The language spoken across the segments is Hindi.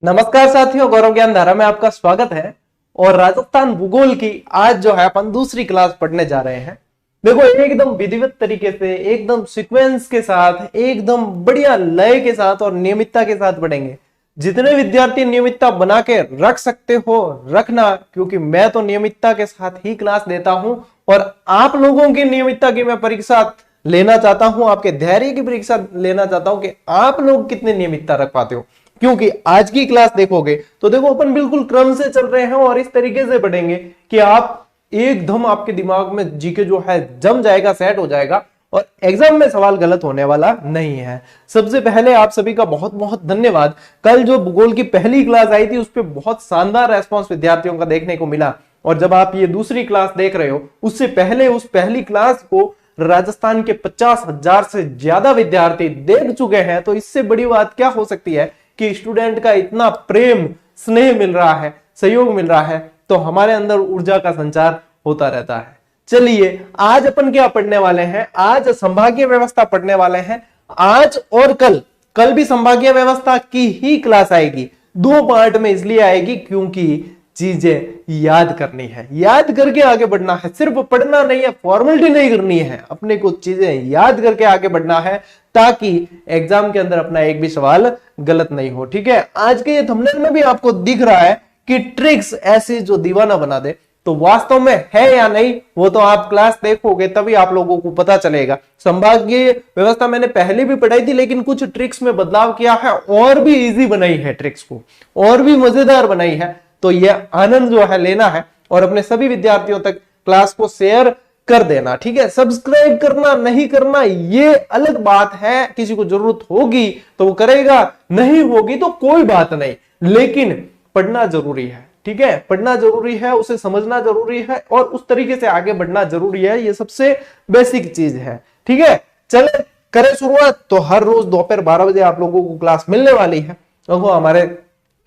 नमस्कार साथियों, गौरव ज्ञान धारा में आपका स्वागत है। और राजस्थान भूगोल की आज जो है अपन दूसरी क्लास पढ़ने जा रहे हैं। देखो, एकदम विधिवत तरीके से, एकदम सीक्वेंस के साथ, एकदम बढ़िया लय के साथ और नियमितता के साथ पढ़ेंगे। जितने विद्यार्थी नियमितता बना के रख सकते हो रखना, क्योंकि मैं तो नियमितता के साथ ही क्लास देता हूं और आप लोगों की नियमितता की मैं परीक्षा लेना चाहता हूं, आपके धैर्य की परीक्षा लेना चाहता हूं कि आप लोग कितने नियमितता रख पाते हो। क्योंकि आज की क्लास देखोगे तो देखो अपन बिल्कुल क्रम से चल रहे हैं और इस तरीके से पढ़ेंगे कि आप एकदम आपके दिमाग में जीके जो है जम जाएगा, सेट हो जाएगा और एग्जाम में सवाल गलत होने वाला नहीं है। सबसे पहले आप सभी का बहुत बहुत धन्यवाद। कल जो भूगोल की पहली क्लास आई थी उस पर बहुत शानदार रेस्पॉन्स विद्यार्थियों का देखने को मिला और जब आप ये दूसरी क्लास देख रहे हो उससे पहले उस पहली क्लास को राजस्थान के 50,000 से ज्यादा विद्यार्थी देख चुके हैं। तो इससे बड़ी बात क्या हो सकती है कि स्टूडेंट का इतना प्रेम स्नेह मिल रहा है, सहयोग मिल रहा है, तो हमारे अंदर ऊर्जा का संचार होता रहता है। चलिए आज अपन क्या पढ़ने वाले हैं, आज संभागीय व्यवस्था पढ़ने वाले हैं। आज और कल भी संभागीय व्यवस्था की ही क्लास आएगी, दो पार्ट में इसलिए आएगी क्योंकि चीजें याद करनी है, याद करके आगे बढ़ना है। सिर्फ पढ़ना नहीं है, फॉर्मेलिटी नहीं करनी है, अपने को चीजें याद करके आगे बढ़ना है ताकि एग्जाम के अंदर अपना एक भी सवाल गलत नहीं हो। ठीक है, आज के ये थंबनेल में भी आपको दिख रहा है कि ट्रिक्स ऐसी जो दीवाना बना दे, तो वास्तव में है या नहीं वो तो आप क्लास देखोगे तभी आप लोगों को पता चलेगा। संभागीय व्यवस्था मैंने पहले भी पढ़ाई थी लेकिन कुछ ट्रिक्स में बदलाव किया है और भी इजी बनाई है, ट्रिक्स को और भी मजेदार बनाई है। तो यह आनंद जो है लेना है और अपने सभी विद्यार्थियों तक क्लास को शेयर कर देना। ठीक है, सब्सक्राइब करना नहीं करना ये अलग बात है, किसी को जरूरत होगी तो वो करेगा, नहीं होगी तो कोई बात नहीं, लेकिन पढ़ना जरूरी है। ठीक है, पढ़ना जरूरी है, उसे समझना जरूरी है और उस तरीके से आगे बढ़ना जरूरी है। ये सबसे बेसिक चीज है। ठीक है, चले करें शुरुआत। तो हर रोज दोपहर 12 बजे आप लोगों को क्लास मिलने वाली है। तो हमारे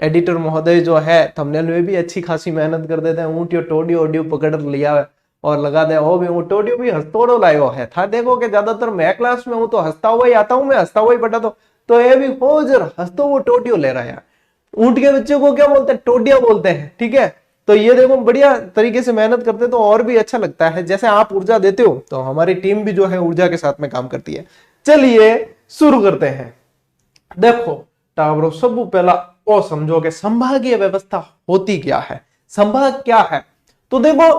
एडिटर महोदय जो है थंबनेल में भी अच्छी खासी मेहनत कर देते हैं। ऊँटियो टोडियो ऑडियो पकड़ लिया और लगा दे, ओ भी टोडियो भी हंसतोड़ो लायो है था। देखो कि ज्यादातर मैं क्लास में हूं तो हंसता हुआ ही आता हूं, मैं हंसता हुआ ही पढ़ा तो ये भी हो जर हंसतो वो टोडियो ले रहा है। ऊंट के बच्चे को क्या बोलते हैं, टोडिया बोलते हैं। ठीक है, तो ये देखो बढ़िया तरीके से मेहनत करते तो और भी अच्छा लगता है। जैसे आप ऊर्जा देते हो तो हमारी टीम भी जो है ऊर्जा के साथ में काम करती है। चलिए शुरू करते हैं। देखो टावरों, सब पहला ओ समझो कि संभागीय व्यवस्था होती क्या है, संभाग क्या है। तो देखो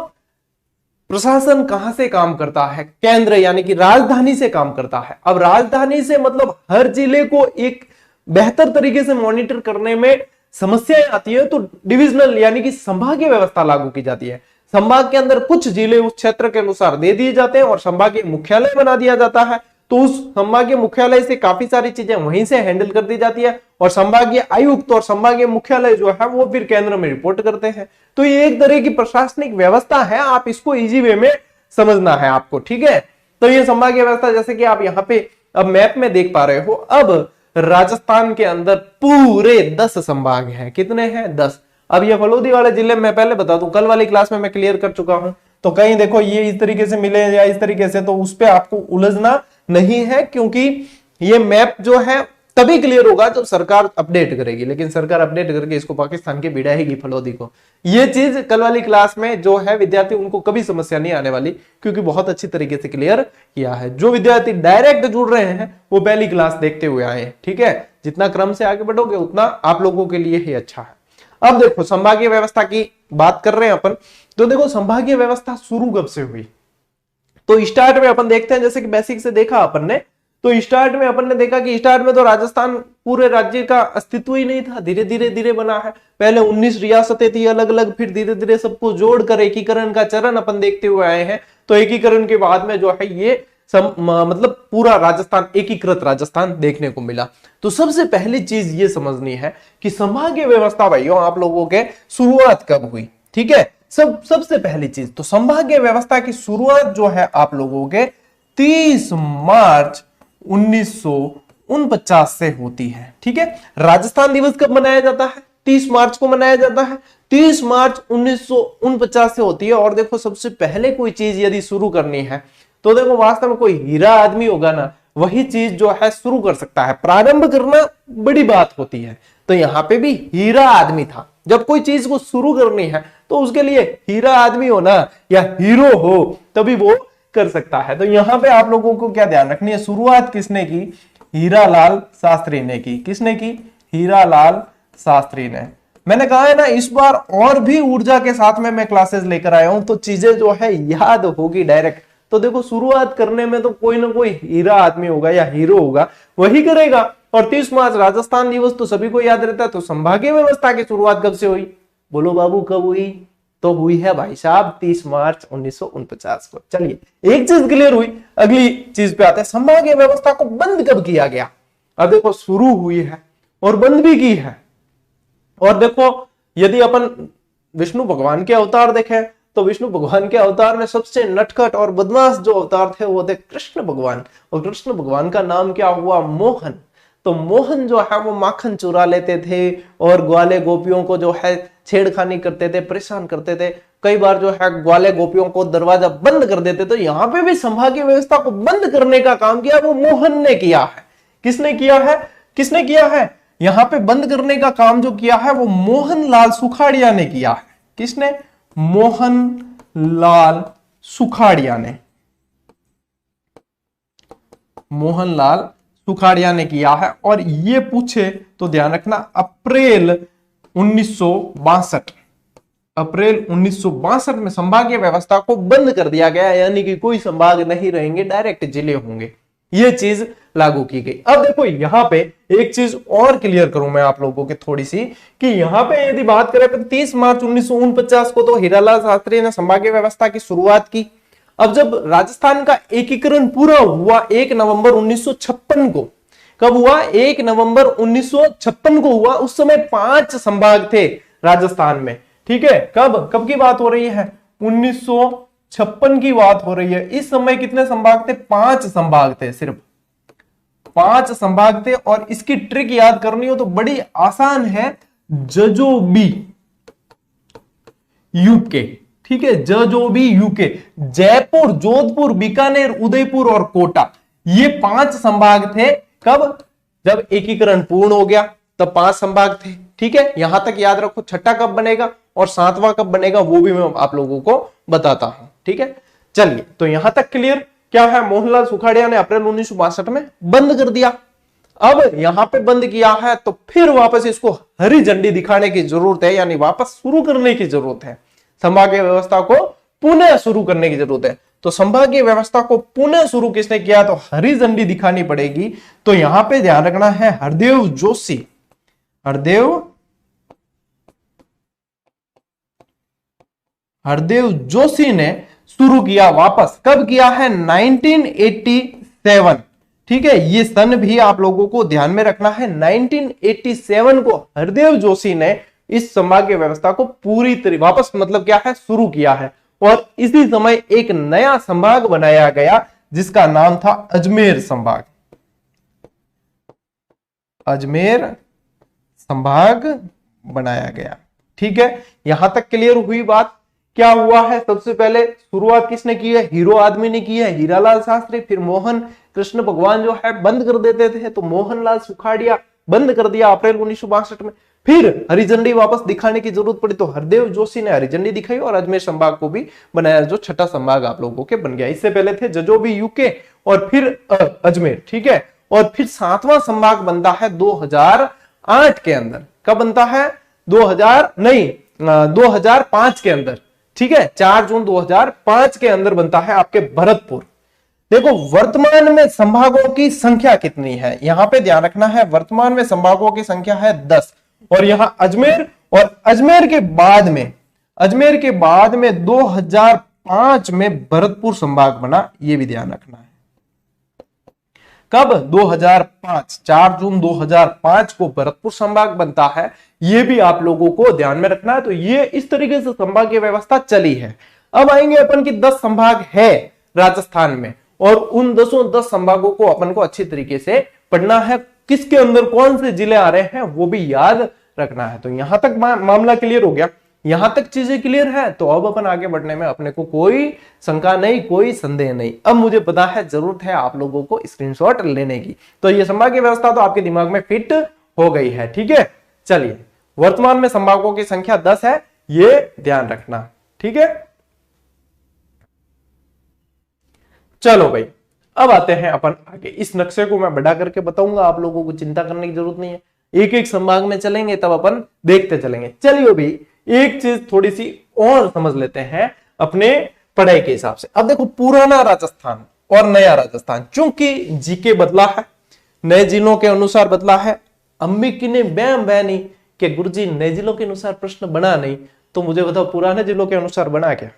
प्रशासन कहां से काम करता है, केंद्र यानी कि राजधानी से काम करता है। अब राजधानी से मतलब हर जिले को एक बेहतर तरीके से मॉनिटर करने में समस्याएं आती है तो डिविजनल यानी कि संभागीय व्यवस्था लागू की जाती है। संभाग के अंदर कुछ जिले उस क्षेत्र के अनुसार दे दिए जाते हैं और संभागीय मुख्यालय बना दिया जाता है। तो उस संभागीय मुख्यालय से काफी सारी चीजें वहीं से हैंडल कर दी जाती है और संभागीय आयुक्त और संभागीय मुख्यालय जो है वो फिर केंद्र में रिपोर्ट करते हैं। तो ये एक तरह की प्रशासनिक व्यवस्था है, आप इसको इजी वे में समझना है आपको। ठीक है, तो ये संभागीय व्यवस्था जैसे कि आप यहाँ पे अब मैप में देख पा रहे हो। अब राजस्थान के अंदर पूरे 10 संभाग हैं। कितने हैं? 10। अब ये फलोदी वाले जिले में पहले बता दूं, कल वाली क्लास में मैं क्लियर कर चुका हूं। तो कहीं देखो ये इस तरीके से मिले या इस तरीके से, तो उस पर आपको उलझना नहीं है क्योंकि ये मैप जो है तभी क्लियर होगा जब सरकार अपडेट करेगी। लेकिन सरकार अपडेट करके इसको पाकिस्तान के भिड़ाएगी फलोदी को। ये चीज कल वाली क्लास में जो है विद्यार्थी उनको कभी समस्या नहीं आने वाली क्योंकि बहुत अच्छी तरीके से क्लियर किया है। जो विद्यार्थी डायरेक्ट जुड़ रहे हैं वो पहली क्लास देखते हुए आए हैं। ठीक है, जितना क्रम से आगे बढ़ोगे उतना आप लोगों के लिए ही अच्छा है। अब देखो संभागीय व्यवस्था की बात कर रहे हैं अपन। तो देखो संभागीय व्यवस्था शुरू कब से हुई, तो स्टार्ट में अपन देखते हैं, जैसे कि बेसिक से देखा अपन ने, तो स्टार्ट में अपन ने देखा कि स्टार्ट में तो राजस्थान पूरे राज्य का अस्तित्व ही नहीं था, धीरे धीरे बना है। पहले 19 रियासतें थी अलग अलग, फिर धीरे धीरे सबको जोड़कर एकीकरण का चरण अपन देखते हुए आए हैं। तो एकीकरण के बाद में जो है ये मतलब पूरा राजस्थान, एकीकृत राजस्थान देखने को मिला। तो सबसे पहली चीज ये समझनी है कि संभागीय व्यवस्था भाइयों आप लोगों के शुरुआत कब हुई। ठीक है, सबसे पहली चीज तो संभागीय व्यवस्था की शुरुआत जो है आप लोगों के 30 मार्च 1949 से होती है। ठीक है, राजस्थान दिवस कब मनाया जाता है? 30 मार्च को मनाया जाता है। 30 मार्च 1949 से होती है। और देखो सबसे पहले कोई चीज यदि शुरू करनी है तो देखो वास्तव में कोई हीरा आदमी होगा ना, वही चीज जो है शुरू कर सकता है। प्रारंभ करना बड़ी बात होती है, तो यहाँ पे भी हीरा आदमी था। जब कोई चीज को शुरू करनी है तो उसके लिए हीरा आदमी हो ना, या हीरो हो, तभी वो कर सकता है। तो यहाँ पे आप लोगों को क्या ध्यान रखनी है, शुरुआत किसने की, हीरालाल शास्त्री ने की। किसने की, हीरालाल शास्त्री ने। मैंने कहा है ना, इस बार और भी ऊर्जा के साथ में मैं क्लासेस लेकर आया हूं, तो चीजें जो है याद होगी डायरेक्ट। तो देखो, शुरुआत करने में तो कोई ना कोई हीरा आदमी होगा या हीरो होगा, वही करेगा। और 30 मार्च राजस्थान दिवस तो सभी को याद रहता है। तो संभागीय व्यवस्था की शुरुआत कब से हुई, बोलो बाबू कब हुई, तो हुई है भाई साहब 30 मार्च 1949 को। चलिए, एक चीज क्लियर हुई, अगली चीज पे आते हैं, संभागीय व्यवस्था को बंद कब किया गया। अब देखो, शुरू हुई है और बंद भी की है। और देखो, यदि अपन विष्णु भगवान के अवतार देखें तो विष्णु भगवान के अवतार में सबसे नटखट और बदमाश जो अवतार थे वो थे कृष्ण भगवान। और कृष्ण भगवान का नाम क्या हुआ, मोहन। तो मोहन जो है वो माखन चुरा लेते थे और ग्वाले गोपियों को जो है छेड़खानी करते थे, परेशान करते थे। कई बार जो है ग्वाले गोपियों को दरवाजा बंद कर देते। तो यहाँ पे भी संभागीय व्यवस्था को बंद करने का काम किया वो मोहन ने किया है। किसने किया है, किसने किया है, यहां पे बंद करने का काम जो किया है वो मोहनलाल सुखाड़िया ने किया है। किसने, मोहनलाल सुखाड़िया ने, मोहनलाल सुखाड़िया ने किया है। और ये पूछे तो ध्यान रखना, अप्रैल 1962, अप्रैल 1962 में संभागीय व्यवस्था को बंद कर दिया गया, यानी कि कोई संभाग नहीं रहेंगे, डायरेक्ट जिले होंगे। ये चीज लागू की गई। अब देखो, यहां पे एक चीज और क्लियर करूं मैं आप लोगों के थोड़ी सी, कि यहां पे यदि बात करें तो 30 मार्च 1949 को तो हीरालाल शास्त्री ने संभागीय व्यवस्था की शुरुआत की। अब जब राजस्थान का एकीकरण पूरा हुआ 1 नवंबर 1956 को, कब हुआ, 1 नवंबर 1956 को हुआ। उस समय 5 संभाग थे राजस्थान में, ठीक है। कब की बात हो रही है, 1956 की बात हो रही है। इस समय कितने संभाग थे, 5 संभाग थे, सिर्फ 5 संभाग थे। और इसकी ट्रिक याद करनी हो तो बड़ी आसान है, जजोबी यूके, ठीक है, जजोबी यूके, जयपुर, जोधपुर, बीकानेर, उदयपुर और कोटा, ये 5 संभाग थे। कब, जब एकीकरण पूर्ण हो गया तब 5 संभाग थे, ठीक है। यहां तक याद रखो। छठा कब बनेगा और 7वां कब बनेगा वो भी मैं आप लोगों को बताता हूं, ठीक है। चलिए, तो यहां तक क्लियर क्या है, मोहनलाल सुखाड़िया ने अप्रैल 1962 में बंद कर दिया। अब यहां पे बंद किया है तो फिर वापस इसको हरी झंडी दिखाने की जरूरत है, यानी वापस शुरू करने की जरूरत है। संभागीय व्यवस्था को पुनः शुरू करने की जरूरत है। तो संभागीय व्यवस्था को पुनः शुरू किसने किया, तो हरी झंडी दिखानी पड़ेगी। तो यहां पे ध्यान रखना है, हरदेव जोशी, हरदेव जोशी ने शुरू किया वापस। कब किया है, 1987, ठीक है। ये सन भी आप लोगों को ध्यान में रखना है। 1987 को हरदेव जोशी ने इस संभागीय व्यवस्था को पूरी तरह वापस, मतलब क्या है, शुरू किया है। और इसी समय एक नया संभाग बनाया गया जिसका नाम था अजमेर संभाग, अजमेर संभाग बनाया गया, ठीक है। यहां तक क्लियर हुई बात। क्या हुआ है, सबसे पहले शुरुआत किसने की है, हीरो आदमी ने की है, हीरालाल शास्त्री। फिर मोहन कृष्ण भगवान जो है बंद कर देते थे, तो मोहनलाल सुखाड़िया बंद कर दिया अप्रैल 1962 में। फिर हरी झंडी वापस दिखाने की जरूरत पड़ी तो हरदेव जोशी ने हरी झंडी दिखाई और अजमेर संभाग को भी बनाया, जो छठा संभाग आप लोगों के बन गया। इससे पहले थे जजोबी यूके और फिर अजमेर, ठीक है। और फिर 7वां संभाग बनता है 2008 के अंदर। कब बनता है, 2005 के अंदर, ठीक है। 4 जून 2005 के अंदर बनता है आपके भरतपुर। देखो, वर्तमान में संभागों की संख्या कितनी है, यहां पे ध्यान रखना है। वर्तमान में संभागों की संख्या है 10। और यहां अजमेर, और अजमेर के बाद में 2005 में भरतपुर संभाग बना, यह भी ध्यान रखना है। कब, 2005, 4 जून 2005 को भरतपुर संभाग बनता है। यह भी आप लोगों को ध्यान में रखना है। तो ये इस तरीके से संभागीय व्यवस्था चली है। अब आएंगे अपन की 10 संभाग है राजस्थान में, और उन 10 संभागों को अपन को अच्छी तरीके से पढ़ना है। किसके अंदर कौन से जिले आ रहे हैं वो भी याद रखना है। तो यहां तक मामला क्लियर हो गया, यहां तक चीजें क्लियर है। तो अब अपन आगे बढ़ने में अपने को कोई शंका नहीं, कोई संदेह नहीं। अब मुझे पता है, जरूरत है आप लोगों को स्क्रीनशॉट लेने की। तो ये संभागीय व्यवस्था तो आपके दिमाग में फिट हो गई है, ठीक है। चलिए, वर्तमान में संभागों की संख्या 10 है, ये ध्यान रखना। ठीक है, चलो भाई, अब आते हैं अपन आगे। इस नक्शे को मैं बड़ा करके बताऊंगा, आप लोगों को चिंता करने की जरूरत नहीं है, एक एक संभाग में चलेंगे तब अपन देखते चलेंगे। चलिए भाई, एक चीज थोड़ी सी और समझ लेते हैं अपने पढ़ाई के हिसाब से। अब देखो, पुराना राजस्थान और नया राजस्थान, चूंकि जीके बदला है, नए जिलों के अनुसार बदला है। अम्मी की ने बैम बैनी कि गुरुजी नए जिलों के अनुसार प्रश्न बना नहीं, तो मुझे बताओ पुराने जिलों के अनुसार बना क्या?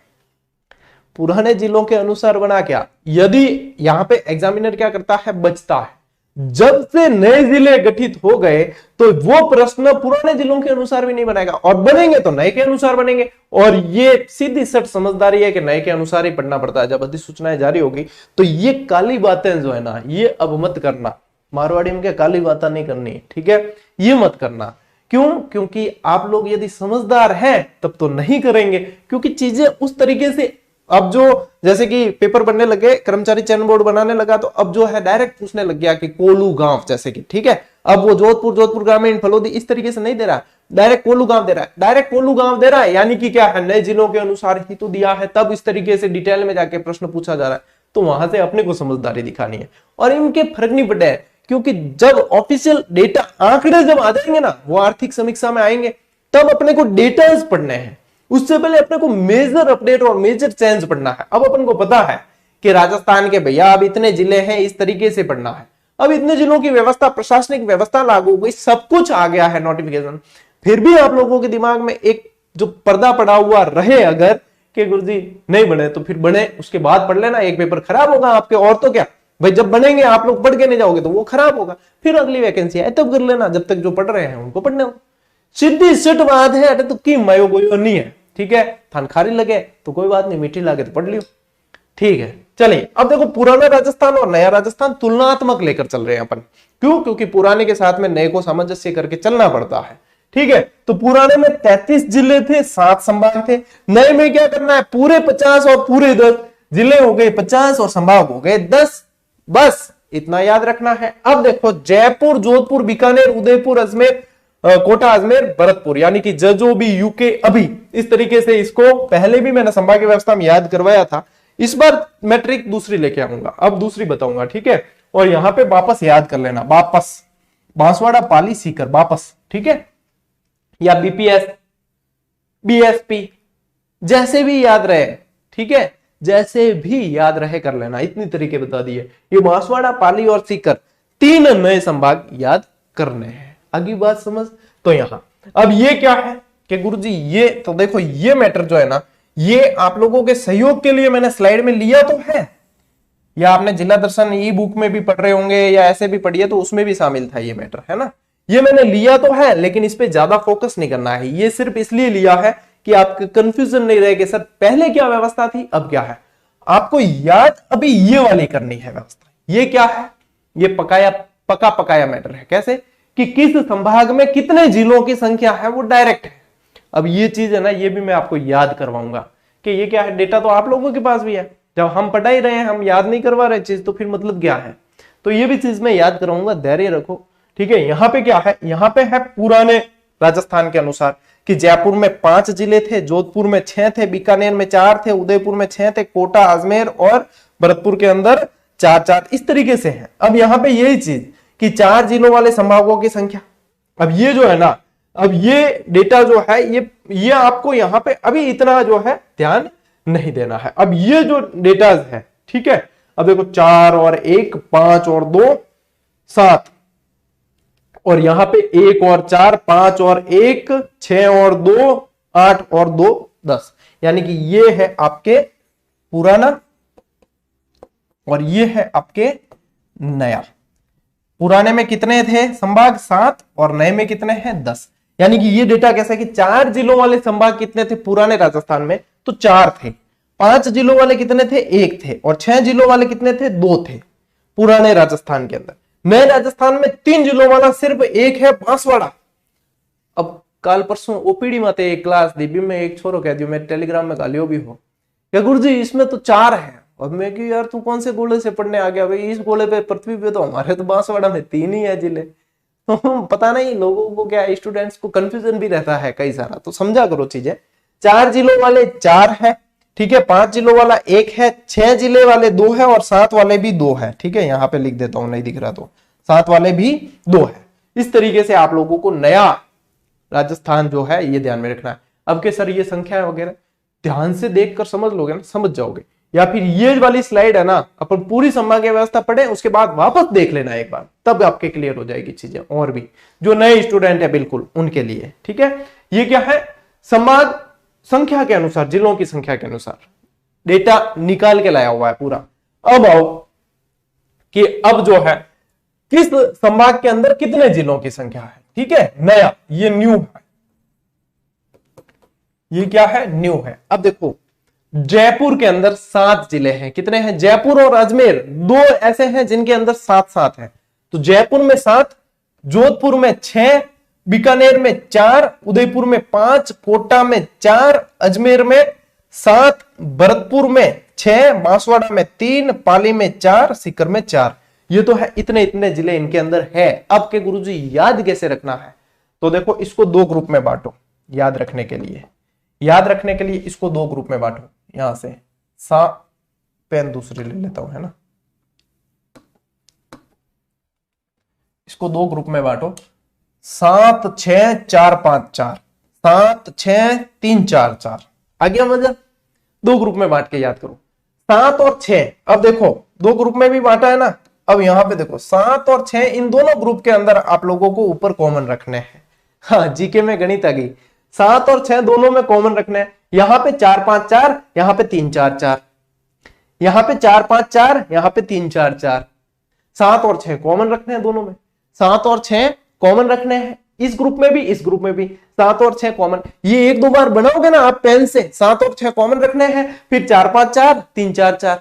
पुराने जिलों के अनुसार बना क्या? यदि यहां पे एग्जामिनर क्या करता है, बचता है। जब से नए जिले गठित हो गए तो वो प्रश्न पुराने जिलों के अनुसार भी नहीं बनेगा, और बनेंगे तो नए के अनुसार बनेंगे। और ये सीधी सट समझदारी है कि नए के अनुसार ही पढ़ना पड़ता है। जब अधिसूचनाएं जारी होगी तो ये काली बातें जो है ना, ये अब मत करना। मारवाड़ी में क्या काली बातें नहीं करनी, ठीक है, ये मत करना। क्यों? क्योंकि आप लोग यदि समझदार हैं तब तो नहीं करेंगे, क्योंकि चीजें उस तरीके से अब जो जैसे कि पेपर बनने लगे, कर्मचारी चयन बोर्ड बनाने लगा, तो अब जो है डायरेक्ट पूछने लग गया कि कोलू गांव, जैसे कि ठीक है, अब वो जोधपुर ग्रामीण फलोदी इस तरीके से नहीं दे रहा, डायरेक्ट कोलू गांव दे रहा है। डायरेक्ट कोलू गांव दे रहा है यानी कि क्या है, नए जिलों के अनुसार ही तो दिया है, तब इस तरीके से डिटेल में जाके प्रश्न पूछा जा रहा है। तो वहां से अपने को समझदारी दिखानी है, और इनके फर्क नहीं पड़े, क्योंकि जब ऑफिशियल डेटा आंकड़े जब आ जाएंगे ना, वो आर्थिक समीक्षा में आएंगे, तब अपने को डेटाज पढ़ने हैं। उससे पहले अपने को मेजर अपडेट और मेजर चेंज पढ़ना है। अब अपन को पता है कि राजस्थान के भैया अब इतने जिले हैं, इस तरीके से पढ़ना है। अब इतने जिलों की व्यवस्था, प्रशासनिक व्यवस्था लागू हो गई, सब कुछ आ गया है नोटिफिकेशन। फिर भी आप लोगों के दिमाग में एक जो पर्दा पड़ा हुआ रहे अगर कि गुरुजी नहीं बने तो फिर बने, उसके बाद पढ़ लेना, एक पेपर खराब होगा आपके, और तो क्या भाई, जब बनेंगे आप लोग पढ़ के नहीं जाओगे तो वो खराब होगा, फिर अगली वैकेंसी आए तब कर लेना, जब तक जो पढ़ रहे हैं उनको पढ़ने हो। सीधी सिट बात है, अरे तो की मायो कोई नहीं है, ठीक है, थान खारी लगे तो कोई बात नहीं, मीठी लागे तो पढ़ लियो, ठीक है। चलिए, अब देखो, पुराना राजस्थान और नया राजस्थान तुलनात्मक लेकर चल रहे हैं अपन। क्यों? क्योंकि पुराने के साथ में नए को सामंजस्य करके चलना पड़ता है, ठीक है। तो पुराने में 33 जिले थे, 7 संभाग थे। नए में क्या करना है, पूरे 50 और पूरे 10 जिले हो गए 50 और संभाग हो गए 10, बस इतना याद रखना है। अब देखो, जयपुर, जोधपुर, बीकानेर, उदयपुर, अजमेर, कोटा, अजमेर, भरतपुर, यानी कि जो भी यूके, अभी इस तरीके से इसको पहले भी मैंने संभागीय व्यवस्था में याद करवाया था। इस बार मैं ट्रिक दूसरी लेके आऊंगा, अब दूसरी बताऊंगा, ठीक है। और यहां पे वापस याद कर लेना, वापस बांसवाड़ा, पाली, सीकर, वापस, ठीक है, या बीपीएस, बीएसपी, जैसे भी याद रहे, ठीक है, जैसे भी याद रहे कर लेना। इतनी तरीके बता दिए, ये बांसवाड़ा, पाली और सीकर 3 नए संभाग याद करने हैं। अगली बात समझ। तो यहां अब ये क्या है कि गुरुजी ये तो देखो, ये मैटर जो है ना, ये आप लोगों के सहयोग के लिए मैंने स्लाइड में लिया तो है, या आपने जिला दर्शन ई बुक में भी पढ़ रहे होंगे या ऐसे भी पढ़िए तो उसमें भी शामिल था ये मैटर, है ना। ये मैंने लिया तो है, लेकिन इस पे ज्यादा फोकस नहीं करना है। ये सिर्फ इसलिए लिया है कि आपके कंफ्यूजन नहीं रहे कि सर पहले क्या व्यवस्था थी अब क्या है। आपको याद अभी ये वाली करनी है व्यवस्था। ये क्या है, ये पका पकाया मैटर है। कैसे कि किस संभाग में कितने जिलों की संख्या है, वो डायरेक्ट है। अब ये चीज है ना, ये भी मैं आपको याद करवाऊंगा कि ये क्या है। डेटा तो आप लोगों के पास भी है, जब हम पढ़ा ही रहे हैं, हम याद नहीं करवा रहे चीज, तो फिर मतलब क्या है। तो ये भी चीज मैं याद करवाऊंगा, धैर्य रखो, ठीक है। यहाँ पे क्या है, यहाँ पे है पुराने राजस्थान के अनुसार कि जयपुर में 5 जिले थे, जोधपुर में 6 थे, बीकानेर में 4 थे, उदयपुर में 6 थे, कोटा, अजमेर और भरतपुर के अंदर 4-4 इस तरीके से है। अब यहाँ पे यही चीज कि 4 जिलों वाले संभागों की संख्या, अब ये जो है ना, अब ये डेटा जो है, ये आपको यहाँ पे अभी इतना जो है ध्यान नहीं देना है। अब ये जो डेटा है, ठीक है, अब देखो 4 और 1 5 और 2 7, और यहां पे 1 और 4 5 और 1 6 और 2 8 और 2 10, यानी कि ये है आपके पुराना और ये है आपके नया। पुराने में कितने थे संभाग 7 और नए में कितने हैं 10, यानी कि ये डेटा कैसा है कि 4 जिलों वाले संभाग कितने थे पुराने राजस्थान में, तो 4 थे। 5 जिलों वाले कितने थे, 1 थे। और 6 जिलों वाले कितने थे, 2 थे पुराने राजस्थान के अंदर। नए राजस्थान में 3 जिलों वाला सिर्फ 1 है, बांसवाड़ा। अब कल परसों ओपीडी माते एक क्लास दी भी, मैं एक छोरो कह दियो, मैं टेलीग्राम में गालियो भी हो, क्या गुरुजी इसमें तो 4 है। और मैं कि यार तू कौन से गोले से पढ़ने आ गया भाई, इस गोले पे पृथ्वी पे तो हमारे तो बांसवाड़ा में 3 ही है जिले। तो पता नहीं लोगों को क्या, स्टूडेंट्स को कंफ्यूजन भी रहता है कई सारा, तो समझा करो चीजें। 4 जिलों वाले 4 है, ठीक है, 5 जिलों वाला 1 है, 6 जिले वाले 2 है और 7 वाले भी 2 है, ठीक है, यहां पे लिख देता हूं, नहीं दिख रहा तो 7 वाले भी 2 है। इस तरीके से आप लोगों को नया राजस्थान जो है ये ध्यान में रखना है। अब के सर ये संख्या वगैरह ध्यान से देखकर समझ लोगे ना, समझ जाओगे, या फिर ये वाली स्लाइड है ना, अपन पूरी संभागीय व्यवस्था पढ़े उसके बाद वापस देख लेना एक बार, तब आपके क्लियर हो जाएगी चीजें, और भी जो नए स्टूडेंट है बिल्कुल उनके लिए, ठीक है। ये क्या है, संवाद संख्या के अनुसार, जिलों की संख्या के अनुसार डेटा निकाल के लाया हुआ है पूरा। अब आओ कि अब जो है किस संभाग के अंदर कितने जिलों की संख्या है, ठीक है, नया, ये न्यू है, ये क्या है, न्यू है। अब देखो जयपुर के अंदर 7 जिले हैं, कितने हैं, जयपुर और अजमेर 2 ऐसे हैं जिनके अंदर 7 है, तो जयपुर में 7, जोधपुर में 6, बीकानेर में 4, उदयपुर में 5, कोटा में 4, अजमेर में 7, भरतपुर में 6, बांसवाड़ा में 3, पाली में 4, सीकर में 4। ये तो है, इतने इतने जिले इनके अंदर है। अब के गुरुजी याद कैसे रखना है, तो देखो इसको 2 ग्रुप में बांटो, याद रखने के लिए, याद रखने के लिए इसको 2 ग्रुप में बांटो। यहां से पेन दूसरी ले लेता हूं, है ना, इसको 2 ग्रुप में बांटो, 7 6 4 5 4, 7 6 3 4 4, आ गया मजा। 2 ग्रुप में बांट के याद करो, 7 और 6। अब देखो 2 ग्रुप में भी बांटा है ना, अब यहां पे देखो 7 और 6 इन दोनों ग्रुप के अंदर आप लोगों को ऊपर कॉमन रखने हैं। हाँ, जीके में गणित आ गई, 7 और 6 दोनों में कॉमन रखने हैं। यहां पे 4 5 4, यहां पे 3 4 4, यहां पे 4 5 4, यहां पे 3 4 4, 7 और 6 कॉमन रखने हैं दोनों में, 7 और 6 कॉमन रखने हैं, इस ग्रुप में भी इस ग्रुप में भी 7 और 6 कॉमन। ये 1 2 बार बनाओगे ना आप पेन से, 7 और 6 कॉमन रखने हैं, फिर 4 5 4 3 4 4,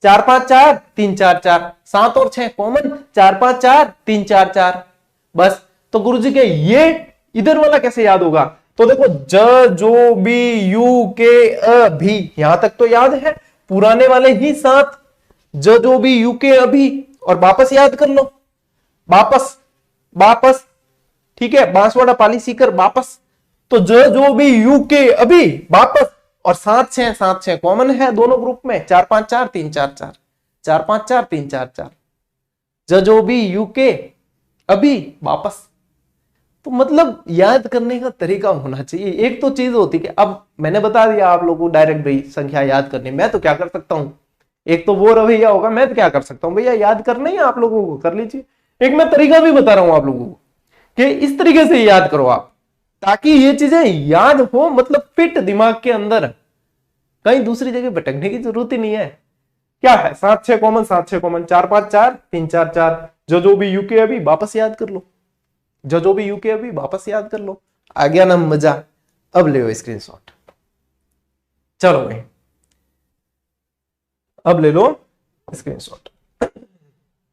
4 5 4 3 4 4, 7 और 6 कॉमन, 4 5 4 3 4 4, बस। तो गुरुजी के ये इधर वाला कैसे याद होगा, तो देखो ज जो भी यू के अ भी, यहां तक तो याद है, पुराने वाले ही 7, ज जो भी यू के अभी, और वापस याद कर लो, वापस वापस, ठीक है, बांसवाड़ा पाली सीकर वापस, तो ज जो भी यू के अभी वापस, और 7 6 कॉमन है दोनों ग्रुप में, 4 5 4 3 4 4, 4 5 4 3 4 4, ज जो भी यू के अभी वापस। तो मतलब याद करने का तरीका होना चाहिए। एक तो चीज होती है कि अब मैंने बता दिया आप लोगों को डायरेक्ट भाई संख्या याद करनी, मैं तो क्या कर सकता हूं, एक तो वो रवैया होगा, मैं तो क्या कर सकता हूं भैया, याद करना ही आप लोगों को, कर लीजिए। एक मैं तरीका भी बता रहा हूं आप लोगों को कि इस तरीके से याद करो आप, ताकि ये चीजें याद हो, मतलब फिट दिमाग के अंदर, कहीं दूसरी जगह भटकने की जरूरत ही नहीं है। क्या है, 7 6 कॉमन, 7 6 कॉमन, 4 5 4 3 4 4, जो भी यूके अभी वापस याद कर लो, जो भी यूके अभी वापस याद कर लो, आ गया ना मजा। अब ले स्क्रीनशॉट, चलो भाई अब ले लो स्क्रीनशॉट।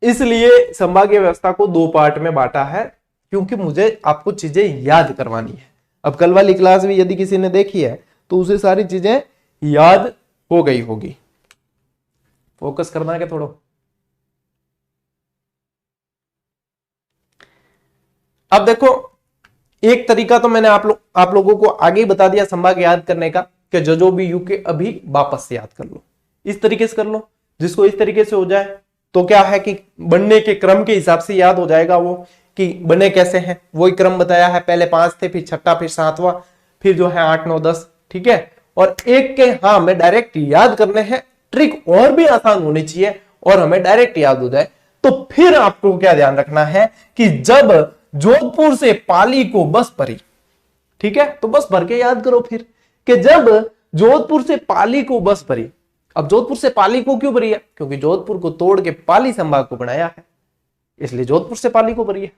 इसलिए संभागीय व्यवस्था को 2 पार्ट में बांटा है, क्योंकि मुझे आपको चीजें याद करवानी है। अब कल वाली क्लास भी यदि किसी ने देखी है तो उसे सारी चीजें याद हो गई होगी। फोकस करना है क्या थोड़ा। अब देखो एक तरीका तो मैंने आप लोगों को आगे ही बता दिया संभाग याद करने का, कि जो भी यू के अभी वापस से याद कर लो, इस तरीके से कर लो। जिसको इस तरीके से हो जाए तो क्या है कि बनने के क्रम के हिसाब से याद हो जाएगा वो, कि बने कैसे हैं, वही क्रम बताया है, पहले 5 थे, फिर 6ठा, फिर 7वां, फिर जो है 8 9 10, ठीक है। और एक के हाँ हमें डायरेक्ट याद करने हैं, ट्रिक और भी आसान होनी चाहिए और हमें डायरेक्ट याद हो जाए। तो फिर आपको क्या ध्यान रखना है कि जब जोधपुर से पाली को बस भरी, ठीक है, तो बस भर के याद करो फिर, कि जब जोधपुर से पाली को बस भरी। अब जोधपुर से पाली को क्यों भरी है, क्योंकि जोधपुर को तोड़ के पाली संभाग को बनाया है, इसलिए जोधपुर से पाली को भरी है।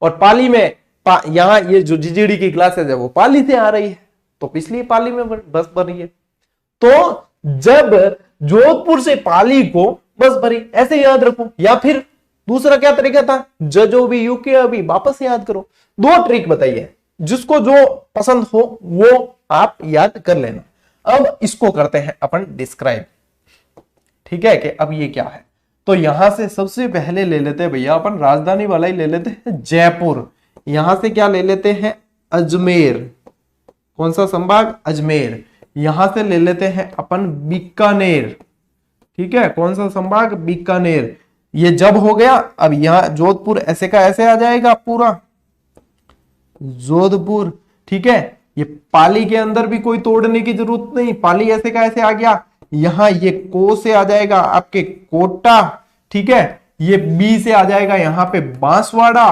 और पाली में यहां ये जो जीजीडी की क्लासेस है वो पाली से आ रही है, तो इसलिए पाली में बस भरी है। तो जब जोधपुर से पाली को बस भरी, ऐसे याद रखो। या फिर दूसरा क्या तरीका था, जो भी यू के अभी वापस याद करो। 2 ट्रिक बताइए, जिसको जो पसंद हो वो आप याद कर लेना। अब इसको करते हैं अपन डिस्क्राइब, ठीक है, कि अब ये क्या है। तो यहां से सबसे पहले ले लेते हैं भैया अपन राजधानी वाला ही ले लेते हैं जयपुर। यहां से क्या ले लेते हैं अजमेर। कौन सा संभाग? अजमेर। यहां से ले लेते हैं अपन बीकानेर। ठीक है, कौन सा संभाग? बीकानेर। ये जब हो गया, अब यहां जोधपुर ऐसे का ऐसे आ जाएगा पूरा जोधपुर। ठीक है, ये पाली के अंदर भी कोई तोड़ने की जरूरत नहीं, पाली ऐसे का ऐसे आ गया। यहां ये को से आ जाएगा आपके कोटा। ठीक है, ये बी से आ जाएगा यहां पे बांसवाड़ा।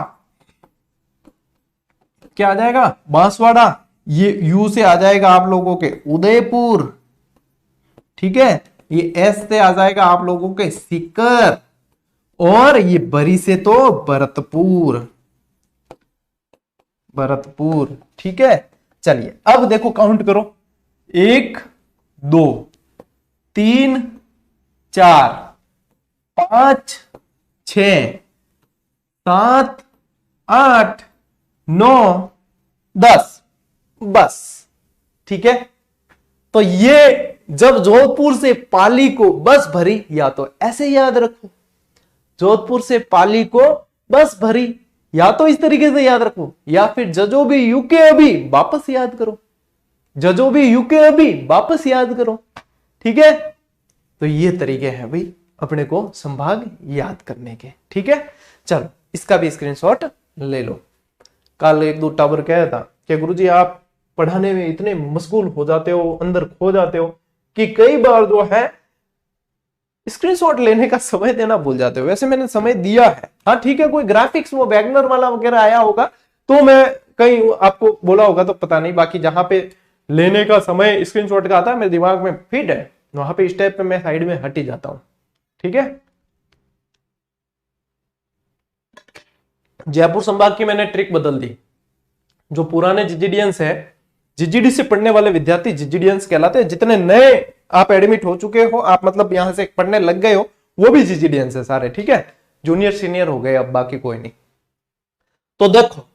क्या आ जाएगा? बांसवाड़ा। ये यू से आ जाएगा आप लोगों के उदयपुर। ठीक है, ये एस से आ जाएगा आप लोगों के सीकर। और ये बरी से तो भरतपुर। भरतपुर। ठीक है, चलिए अब देखो काउंट करो। 1 2 3 4 5 6 7 8 9 10 बस। ठीक है, तो ये जब जोधपुर से पाली को बस भरी, या तो ऐसे याद रखो, जोधपुर से पाली को बस भरी, या तो इस तरीके से याद रखो, या फिर जजो भी यूके अभी वापस याद करो, जजो भी यूके अभी वापस याद करो। ठीक है, तो ये तरीके हैं भाई अपने को संभाग याद करने के। ठीक है, चलो इसका भी स्क्रीनशॉट ले लो। कल 1 2 टावर कहा था कि गुरुजी आप पढ़ाने में इतने मशगूल हो जाते हो, अंदर खो जाते हो कि कई बार जो है स्क्रीनशॉट लेने का समय देना भूल जाते हो। वैसे मैंने समय दिया है, हाँ ठीक है, कोई ग्राफिक्स वो वैगनर वाला वगैरह आया होगा तो मैं कहीं आपको बोला होगा तो पता नहीं, बाकी जहां पे लेने का समय स्क्रीनशॉट का आता है मेरे दिमाग में फिट है, वहां पे इस टाइप पे मैं साइड में हट ही जाता हूं। ठीक है, जयपुर संभाग की मैंने ट्रिक बदल दी। जो पुराने जिजिडियंस है, जिजिडी से पढ़ने वाले विद्यार्थी जिजिडियंस कहलाते हैं। जितने नए आप एडमिट हो चुके हो, आप मतलब यहां से पढ़ने लग गए हो, वो भी जिजिडियंस है सारे। ठीक है, जूनियर सीनियर हो गए अब, बाकी कोई नहीं। तो देखो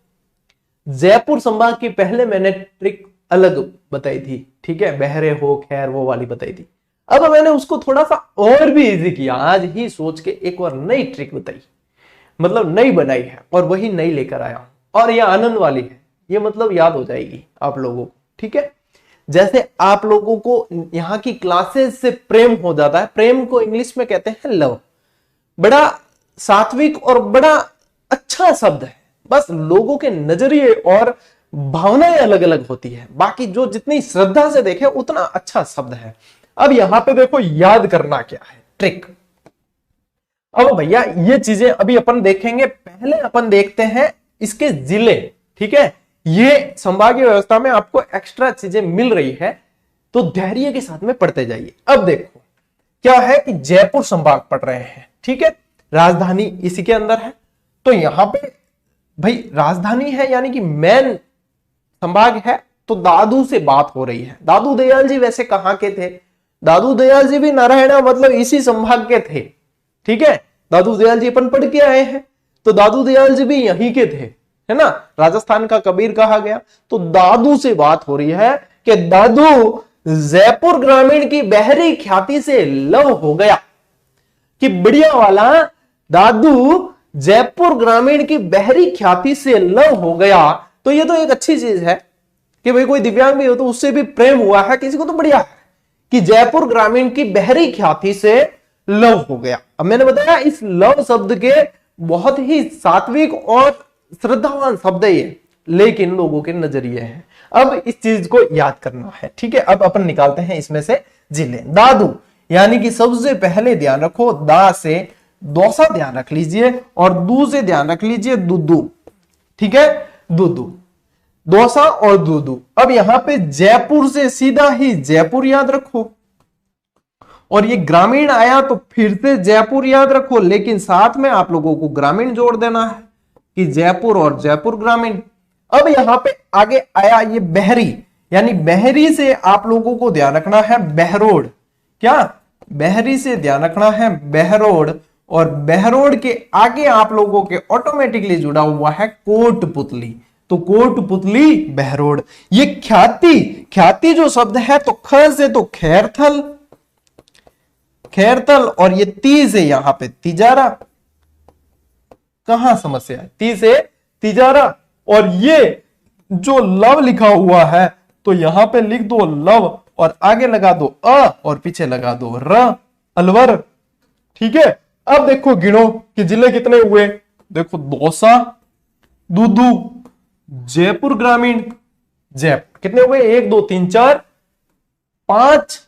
जयपुर संभाग की पहले मैंने ट्रिक अलग बताई थी। ठीक है, बहरे हो खैर वो वाली बताई थी। अब मैंने उसको थोड़ा सा और भी इजी किया, आज ही सोच के एक और नई ट्रिक बताई, मतलब नई बनाई है और वही नई लेकर आया हूं। और ये आनंद वाली है, ये मतलब याद हो जाएगी आप लोगों को। ठीक है, जैसे आप लोगों को यहाँ की क्लासेस से प्रेम हो जाता है, प्रेम को इंग्लिश में कहते हैं लव। बड़ा सात्विक और बड़ा अच्छा शब्द है, बस लोगों के नजरिए और भावनाएं अलग अलग होती है, बाकी जो जितनी श्रद्धा से देखे उतना अच्छा शब्द है। अब यहां पे देखो याद करना क्या है ट्रिक। अब भैया ये चीजें अभी अपन देखेंगे, पहले अपन देखते हैं इसके जिले। ठीक है, ये संभागीय व्यवस्था में आपको एक्स्ट्रा चीजें मिल रही है, तो धैर्य के साथ में पढ़ते जाइए। अब देखो क्या है कि जयपुर संभाग पढ़ रहे हैं। ठीक है, राजधानी इसी के अंदर है, तो यहां पे भाई राजधानी है यानी कि मेन संभाग है, तो दादू से बात हो रही है। दादू दयाल जी वैसे कहां के थे? दादू दयाल जी भी नारायणा मतलब इसी संभाग के थे। ठीक है, दादू दयाल जी अपन पढ़ के आए हैं, तो दादू दयाल जी भी यहीं के थे, है ना। राजस्थान का कबीर कहा गया, तो दादू से बात हो रही है कि दादू जयपुर ग्रामीण की बहरी ख्याति से लव हो गया। कि बढ़िया वाला दादू जयपुर ग्रामीण की बहरी ख्याति से लव हो गया, तो ये तो एक अच्छी चीज है कि भाई कोई दिव्यांग भी हो तो उससे भी प्रेम हुआ है किसी को, तो बढ़िया है कि जयपुर ग्रामीण की बहरी ख्याति से लव हो गया। अब मैंने बताया इस लव शब्द के बहुत ही सात्विक और श्रद्धावान शब्द है ये, लेकिन लोगों के नजरिए हैं। अब इस चीज को याद करना है। ठीक है, अब अपन निकालते हैं इसमें से जिले। दादू यानी कि सबसे पहले ध्यान रखो, दा से दोसा ध्यान रख लीजिए और दू से ध्यान रख लीजिए दुदू। ठीक है, दुदू, दोसा और दुदू। अब यहां पे जयपुर से सीधा ही जयपुर याद रखो, और ये ग्रामीण आया तो फिर से जयपुर याद रखो, लेकिन साथ में आप लोगों को ग्रामीण जोड़ देना है कि जयपुर और जयपुर ग्रामीण। अब यहां पे आगे आया ये बहरी, यानी बहरी से आप लोगों को ध्यान रखना है बहरोड। क्या? बहरी से ध्यान रखना है बहरोड, और बहरोड के आगे आप लोगों के ऑटोमेटिकली जुड़ा हुआ है कोटपुतली, तो कोटपुतली बहरोड। ये ख्याति, ख्याति जो शब्द है तो ख से तो खैरथल, खैरथल, और ये ती से यहां पे तिजारा। कहां समस्या है? ती से तिजारा। और ये जो लव लिखा हुआ है तो यहां पे लिख दो लव और आगे लगा दो अ और पीछे लगा दो र, अलवर। ठीक है, अब देखो गिनो कि जिले कितने हुए। देखो दौसा, दूदू, जयपुर ग्रामीण, जयपुर कितने हुए? 1 2 3 4 5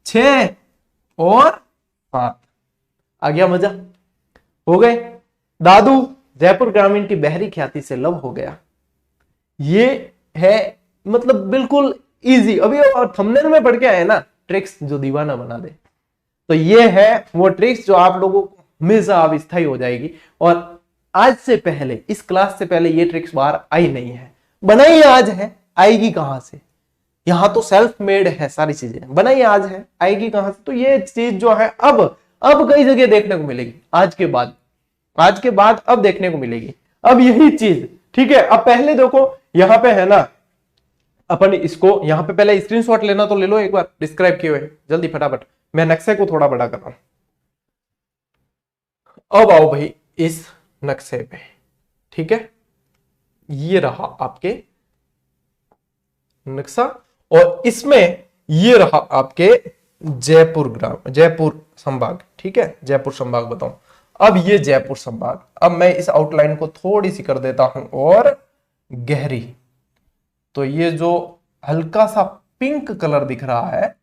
6 और 7। आ गया मजा? हो गए। दादू जयपुर ग्रामीण की बहरी ख्याति से लव हो गया। ये है मतलब बिल्कुल इजी। अभी और थंबनेल में पढ़ के आए ना, ट्रिक्स जो दीवाना बना दे। तो ये है वो ट्रिक्स जो आप लोगों को हमेशा अब स्थायी हो जाएगी। और आज से पहले, इस क्लास से पहले ये ट्रिक्स बाहर आई नहीं है, बनाई आज है, आएगी कहां से? यहां तो सेल्फ मेड है सारी चीजें, बनाई आज है, आएगी कहां से? तो ये चीज जो है अब कई जगह देखने को मिलेगी। आज के बाद अब देखने को मिलेगी अब यही चीज। ठीक है, अब पहले देखो यहां पे है ना, अपन इसको यहां पे पहले स्क्रीनशॉट लेना तो ले लो एक बार, डिस्क्राइब किए हुए जल्दी फटाफट। मैं नक्शे को थोड़ा बड़ा कर रहा हूं। अब आओ भाई इस नक्शे पे। ठीक है, ये रहा आपके नक्शा, और इसमें ये रहा आपके जयपुर संभाग। ठीक है, जयपुर संभाग बताऊं। अब ये जयपुर संभाग, अब मैं इस आउटलाइन को थोड़ी सी कर देता हूं और गहरी। तो ये जो हल्का सा पिंक कलर दिख रहा है,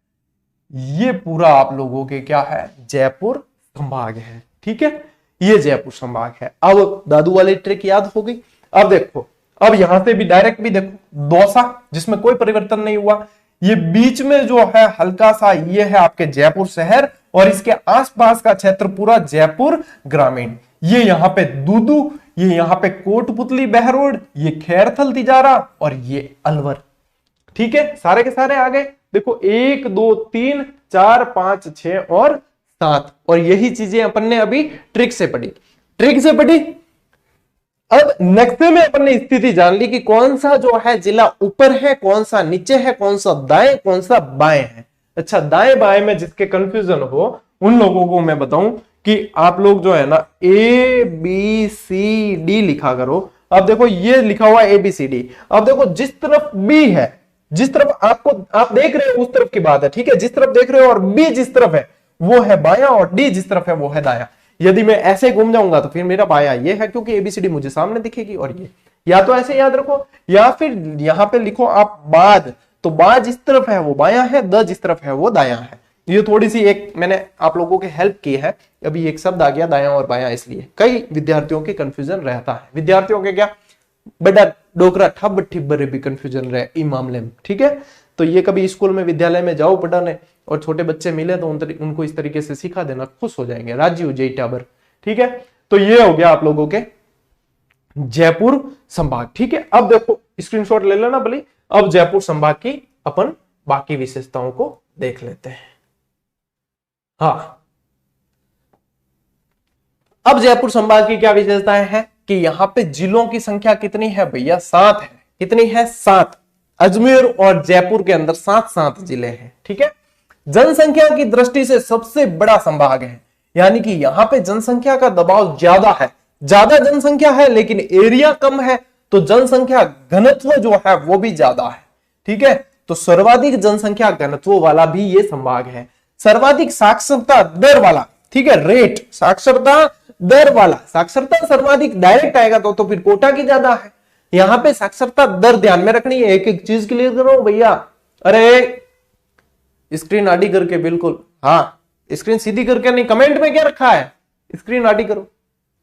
ये पूरा आप लोगों के क्या है? जयपुर संभाग है। ठीक है, ये जयपुर संभाग है। अब दादू वाली ट्रिक याद हो गई। अब देखो, अब यहां से भी डायरेक्ट भी देखो, दौसा जिसमें कोई परिवर्तन नहीं हुआ, ये बीच में जो है हल्का सा, ये है आपके जयपुर शहर, और इसके आसपास का क्षेत्र पूरा जयपुर ग्रामीण। ये यहाँ पे दूदू, ये यहाँ पे कोटपुतली बहरोड, ये खैरथल तिजारा, और ये अलवर। ठीक है, सारे के सारे आ गए। देखो 1 2 3 4 5 6 और 7, और यही चीजें अपन ने अभी ट्रिक से पढ़ी। अब नक्शे में अपन ने स्थिति जान ली कि कौन सा जो है जिला ऊपर है, कौन सा नीचे है, कौन सा दाएं, कौन सा बाएं है। अच्छा, दाएं बाएं में जिसके कंफ्यूजन हो उन लोगों को मैं बताऊं कि आप लोग जो है ना ABCD लिखा करो। अब देखो ये लिखा हुआ ABCD। अब देखो जिस तरफ B है, जिस तरफ आप देख रहे हो उस तरफ की बात है। ठीक है, जिस तरफ देख रहे हो और B जिस तरफ है वो है बायां, और D जिस तरफ है वो है दायां। यदि मैं ऐसे घूम जाऊंगा तो फिर मेरा बायां ये है, क्योंकि ABCD मुझे सामने दिखेगी। और ये या तो ऐसे याद रखो, या फिर यहां पे लिखो आप बाद, तो बा जिस तरफ है वो बायां है, द जिस तरफ है वो दायां है। ये थोड़ी सी एक मैंने आप लोगों की हेल्प की है। अभी एक शब्द आ गया दायां और बायां, इसलिए कई विद्यार्थियों के कंफ्यूजन रहता है। विद्यार्थियों के क्या बड़ा डोकरा ठब ठिब्बरे भी कंफ्यूजन रहे इस मामले में। ठीक है, तो ये कभी स्कूल में विद्यालय में जाओ पढ़ाने और छोटे बच्चे मिले तो उनको इस तरीके से सिखा देना, खुश हो जाएंगे। राजीव जय टाबर। ठीक है, तो ये हो गया आप लोगों के जयपुर संभाग। ठीक है, अब देखो स्क्रीनशॉट ले लेना भले। अब जयपुर संभाग की अपन बाकी विशेषताओं को देख लेते हैं। हाँ, अब जयपुर संभाग की क्या विशेषताएं हैं कि यहां पे जिलों की संख्या कितनी है भैया? 7 है। कितनी है? 7। अजमेर और जयपुर के अंदर 7 जिले हैं। ठीक है, जनसंख्या की दृष्टि से सबसे बड़ा संभाग है, यानी कि यहां पे जनसंख्या का दबाव ज्यादा है। ज्यादा जनसंख्या है लेकिन एरिया कम है, तो जनसंख्या घनत्व जो है वो भी ज्यादा है। ठीक है, तो सर्वाधिक जनसंख्या घनत्व वाला भी ये संभाग है। सर्वाधिक साक्षरता दर वाला, ठीक है, रेट साक्षरता दर वाला, साक्षरता सर्वाधिक डायरेक्ट आएगा तो फिर कोटा की ज्यादा है। यहां पे साक्षरता दर ध्यान में रखनी है, एक एक चीज क्लियर करो भैया। अरे स्क्रीन आडी करके, बिल्कुल हाँ, स्क्रीन सीधी करके नहीं। कमेंट में क्या रखा है? स्क्रीन आडी करो।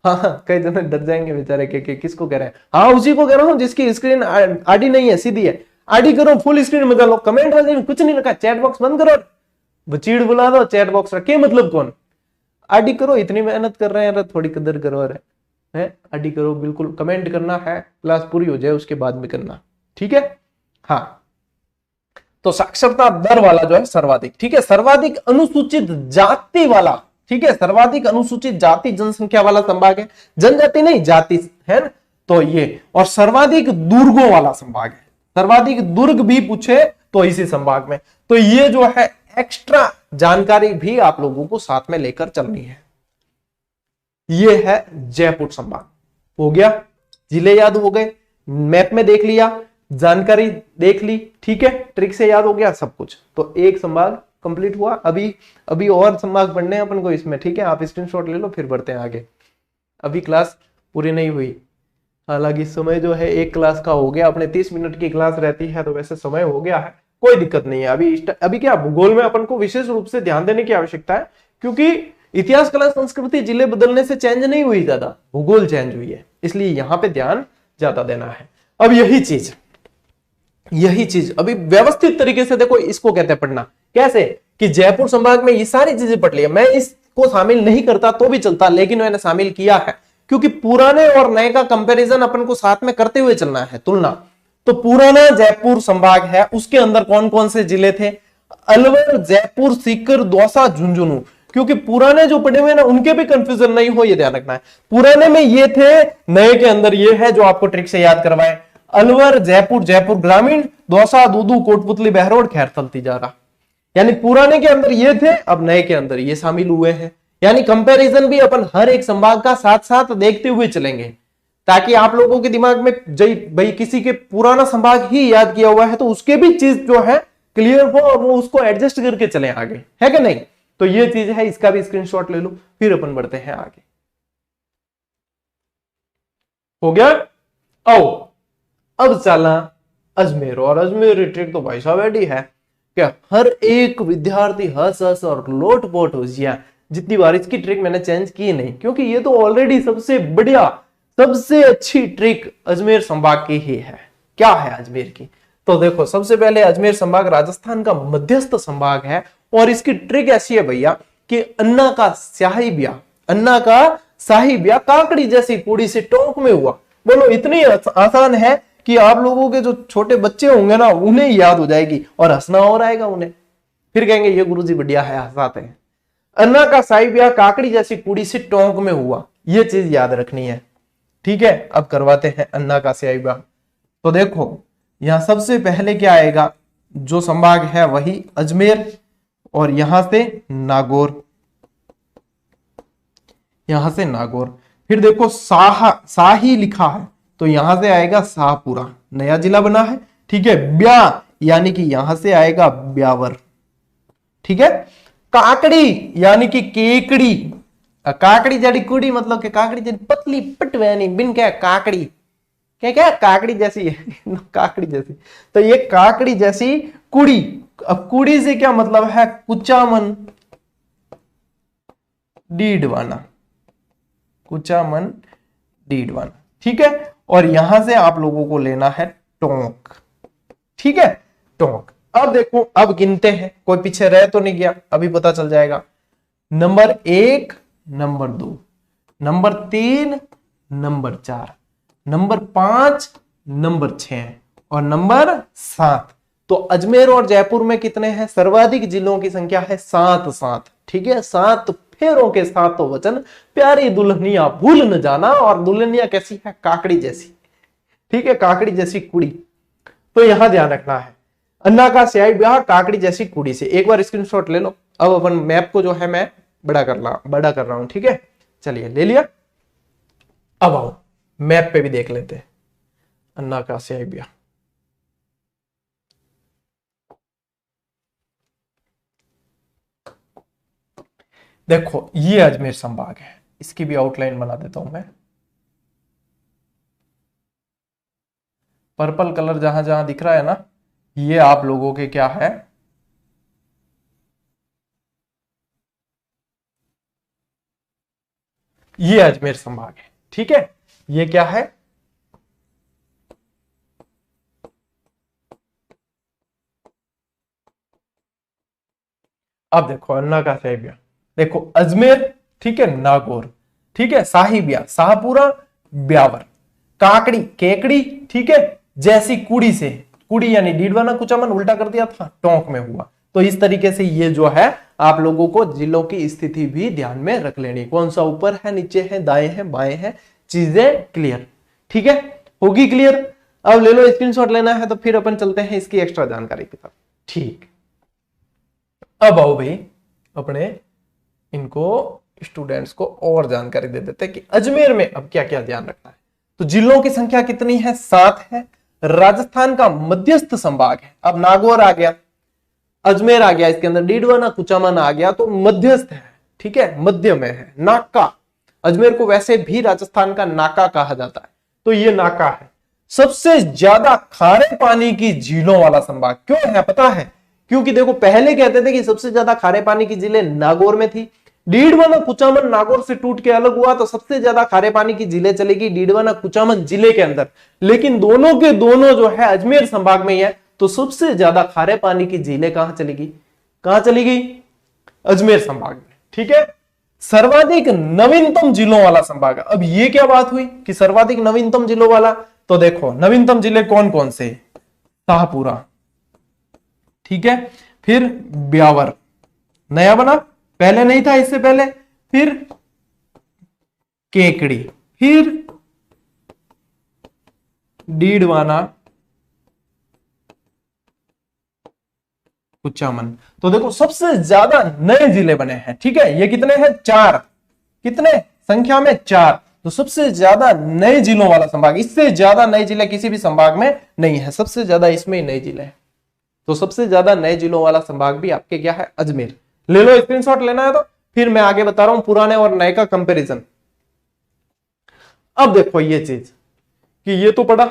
हाँ, कई जने डर जाएंगे बेचारे के किसको कह रहे हैं। हाँ, उसी को कह रहा हूं जिसकी स्क्रीन आडी नहीं है, सीधी है। आडी करो, फुल स्क्रीन में चलो। कमेंट में कुछ नहीं रखा, चैट बॉक्स बंद करो, बचीड़ बुला दो, चैट बॉक्स रखे मतलब कौन? आडी करो, इतनी मेहनत कर रहे हैं, थोड़ी कदर करो। अरे है आडी करो, बिल्कुल कमेंट करना है, क्लास पूरी हो जाए उसके बाद में करना। ठीक है, हाँ, तो साक्षरता दर वाला जो है सर्वाधिक। ठीक है, सर्वाधिक अनुसूचित जाति वाला, ठीक है, सर्वाधिक अनुसूचित जाति जनसंख्या वाला संभाग है। जनजाति नहीं, जाति है ना, तो ये। और सर्वाधिक दुर्गों वाला संभाग है। सर्वाधिक दुर्ग भी पूछे तो इसी संभाग में। तो ये जो है एक्स्ट्रा जानकारी भी आप लोगों को साथ में लेकर चलनी है। ये है जयपुर संभाग। हो गया, जिले याद हो गए, मैप में देख लिया, जानकारी देख ली, ठीक है, ट्रिक से याद हो गया सब कुछ। तो एक संभाग कंप्लीट हुआ। अभी और संभाग पढ़ने हैं अपन को इसमें, ठीक है। आप स्क्रीनशॉट ले लो, फिर बढ़ते हैं आगे। अभी क्लास पूरी नहीं हुई, हालांकि समय जो है एक क्लास का हो गया। अपने 30 मिनट की क्लास रहती है, तो वैसे समय हो गया है, कोई दिक्कत नहीं है। अभी क्या भूगोल में अपन को विशेष रूप से ध्यान देने की आवश्यकता है, क्योंकि इतिहास, कला, संस्कृति जिले बदलने से चेंज नहीं हुई, ज्यादा भूगोल चेंज हुई है, इसलिए यहां पे ध्यान ज्यादा देना है। अब यही चीज अभी व्यवस्थित तरीके से देखो, इसको कहते हैं पढ़ना। कैसे कि जयपुर संभाग में ये सारी चीजें पढ़ लिया। मैं इसको शामिल नहीं करता तो भी चलता, लेकिन मैंने शामिल किया है, क्योंकि पुराने और नए का कंपैरिजन अपन को साथ में करते हुए चलना है, तुलना। तो पुराना जयपुर संभाग है, उसके अंदर कौन कौन से जिले थे? अलवर, जयपुर, सीकर, दौसा, झुंझुनू। क्योंकि पुराने जो पढ़े हुए ना, उनके भी कंफ्यूजन नहीं हो, ये ध्यान रखना है। पुराने में ये थे, नए के अंदर ये है, जो आपको ट्रिक से याद करवाए। अलवर, जयपुर, जयपुर ग्रामीण, दौसा, दूदू, कोटपुतली, बहरोड, खैरथल, तिजारा। यानी पुराने के अंदर ये थे, अब नए के अंदर ये शामिल हुए हैं। यानी कंपैरिजन भी अपन हर एक संभाग का साथ साथ देखते हुए चलेंगे, ताकि आप लोगों के दिमाग में भाई किसी के पुराना संभाग ही याद किया हुआ है तो उसके भी चीज जो है क्लियर हो और वो उसको एडजस्ट करके चले आगे, है कि नहीं? तो ये चीज है, इसका भी स्क्रीनशॉट ले लो, फिर अपन बढ़ते हैं आगे। हो गया? आओ अब चला अजमेर। और अजमेर ट्रिक तो भाई साहब रेडी है क्या? हर एक विद्यार्थी हंस हंस और लोट पोट हो जिया। जितनी बार इसकी ट्रिक मैंने चेंज की नहीं, क्योंकि ये तो ऑलरेडी सबसे बढ़िया, सबसे अच्छी ट्रिक अजमेर संभाग की ही है। क्या है अजमेर की? तो देखो, सबसे पहले अजमेर संभाग राजस्थान का मध्यस्थ संभाग है, और इसकी ट्रिक ऐसी है भैया कि अन्ना का शाही ब्याह काकड़ी जैसी कुड़ी से टोंक में हुआ। बोलो, इतनी आसान है कि आप लोगों के जो छोटे बच्चे होंगे ना, उन्हें याद हो जाएगी और हंसना और आएगा उन्हें, फिर कहेंगे ये गुरुजी बढ़िया है, हंसाते हैं। अन्ना का शाही ब्याह काकड़ी जैसी कुड़ी से टोंक में हुआ, ये चीज याद रखनी है, ठीक है। अब करवाते हैं अन्ना का शाही ब्याह। तो देखो, यहां सबसे पहले क्या आएगा? जो संभाग है वही अजमेर, और यहां से नागौर, फिर देखो शाही लिखा है, तो यहां से आएगा शाहपुरा, नया जिला बना है, ठीक है। ब्याह यानी कि यहां से आएगा ब्यावर, ठीक है। काकड़ी यानी कि केकड़ी, काकड़ी जड़ी कुड़ी, मतलब कि काकड़ी जड़ी पतली पटवैनी बिन क्या काकड़ी, क्या काकड़ी जैसी है काकड़ी जैसी, तो ये काकड़ी जैसी कुड़ी। अब कुड़ी से क्या मतलब है? कुचामन डीडवाना, कुचामन डीडवाना, ठीक है। और यहां से आप लोगों को लेना है टोंक, ठीक है, टोंक। अब देखो, अब गिनते हैं, कोई पीछे रह तो नहीं गया, अभी पता चल जाएगा। Number 1, number 2, number 3, number 4, number 5, number 6 और नंबर 7। तो अजमेर और जयपुर में कितने हैं? सर्वाधिक जिलों की संख्या है 7, ठीक है। 7 फेरों के साथ तो वचन, प्यारी दुल्हनिया भूल न जाना। और दुल्हनिया कैसी है? काकड़ी जैसी, ठीक है, काकड़ी जैसी कुड़ी। तो यहां ध्यान रखना है, अन्ना का शाही ब्याह काकड़ी जैसी कुड़ी से। एक बार स्क्रीनशॉट ले लो। अब अपन मैप को जो है मैं बड़ा कर रहा हूं, ठीक है। चलिए, ले लिया। अब आओ मैप पे भी देख लेते हैं अन्ना का शाही ब्याह। देखो, ये अजमेर संभाग है, इसकी भी आउटलाइन बना देता हूं मैं। पर्पल कलर जहां जहां दिख रहा है ना, ये आप लोगों के क्या है? ये अजमेर संभाग है, ठीक है। ये क्या है? अब देखो, अन्ना का शाही ब्याह, देखो अजमेर, ठीक है, नागौर, ठीक है, शाही ब्याह शाहपुरा, ब्यावर, काकड़ी केकड़ी, ठीक है, जैसी कुड़ी से, कुड़ी यानी डीडवाना कुचामन, उल्टा कर दिया था, टोंक में हुआ। तो इस तरीके से ये जो है आप लोगों को जिलों की स्थिति भी ध्यान में रख लेनी, कौन सा ऊपर है, नीचे है, दाएं है, बाएं है, चीजें क्लियर, ठीक है, होगी क्लियर। अब ले लो, स्क्रीनशॉट लेना है तो फिर अपन चलते हैं इसकी एक्स्ट्रा जानकारी की तरफ, ठीक। अब आओ भाई अपने इनको स्टूडेंट्स को और जानकारी दे देते हैं कि अजमेर में अब क्या क्या ध्यान रखना है। तो जिलों की संख्या कितनी है? 7 है। राजस्थान का मध्यस्थ संभाग है। अब नागौर आ गया, अजमेर आ गया, इसके अंदर डीडवाना कुचामन आ गया, तो मध्यस्थ है, ठीक है, मध्य में है। नाका, अजमेर को वैसे भी राजस्थान का नाका कहा जाता है, तो ये नाका है। सबसे ज्यादा खारे पानी की झीलों वाला संभाग क्यों है पता है? क्योंकि देखो पहले कहते थे कि सबसे ज्यादा खारे पानी की झीलें नागौर में थी। डीडवाना कुचामन नागौर से टूट के अलग हुआ तो सबसे ज्यादा खारे पानी की झीलें चलेगी डीडवाना कुचामन जिले के अंदर, लेकिन दोनों के दोनों जो है अजमेर संभाग में ही है, तो सबसे ज्यादा खारे पानी की झीलें कहां चलेगी? कहां चलेगी? अजमेर संभाग में, ठीक है। सर्वाधिक नवीनतम जिलों वाला संभाग, अब ये क्या बात हुई कि सर्वाधिक नवीनतम जिलों वाला? तो देखो नवीनतम जिले कौन कौन से? शाहपुरा, ठीक है, फिर ब्यावर, नया बना, पहले नहीं था इससे पहले, फिर केकड़ी, फिर डीडवाना कुचामन। तो देखो सबसे ज्यादा नए जिले बने हैं, ठीक है। ये कितने हैं? 4। कितने संख्या में? 4। तो सबसे ज्यादा नए जिलों वाला संभाग, इससे ज्यादा नए जिले किसी भी संभाग में नहीं है, सबसे ज्यादा इसमें ही नए जिले हैं। तो सबसे ज्यादा नए जिलों वाला संभाग भी आपके क्या है? अजमेर। ले लो, स्क्रीनशॉट लेना है तो फिर मैं आगे बता रहा हूं पुराने और नए का कंपैरिजन। अब देखो ये चीज कि ये तो पढ़ा,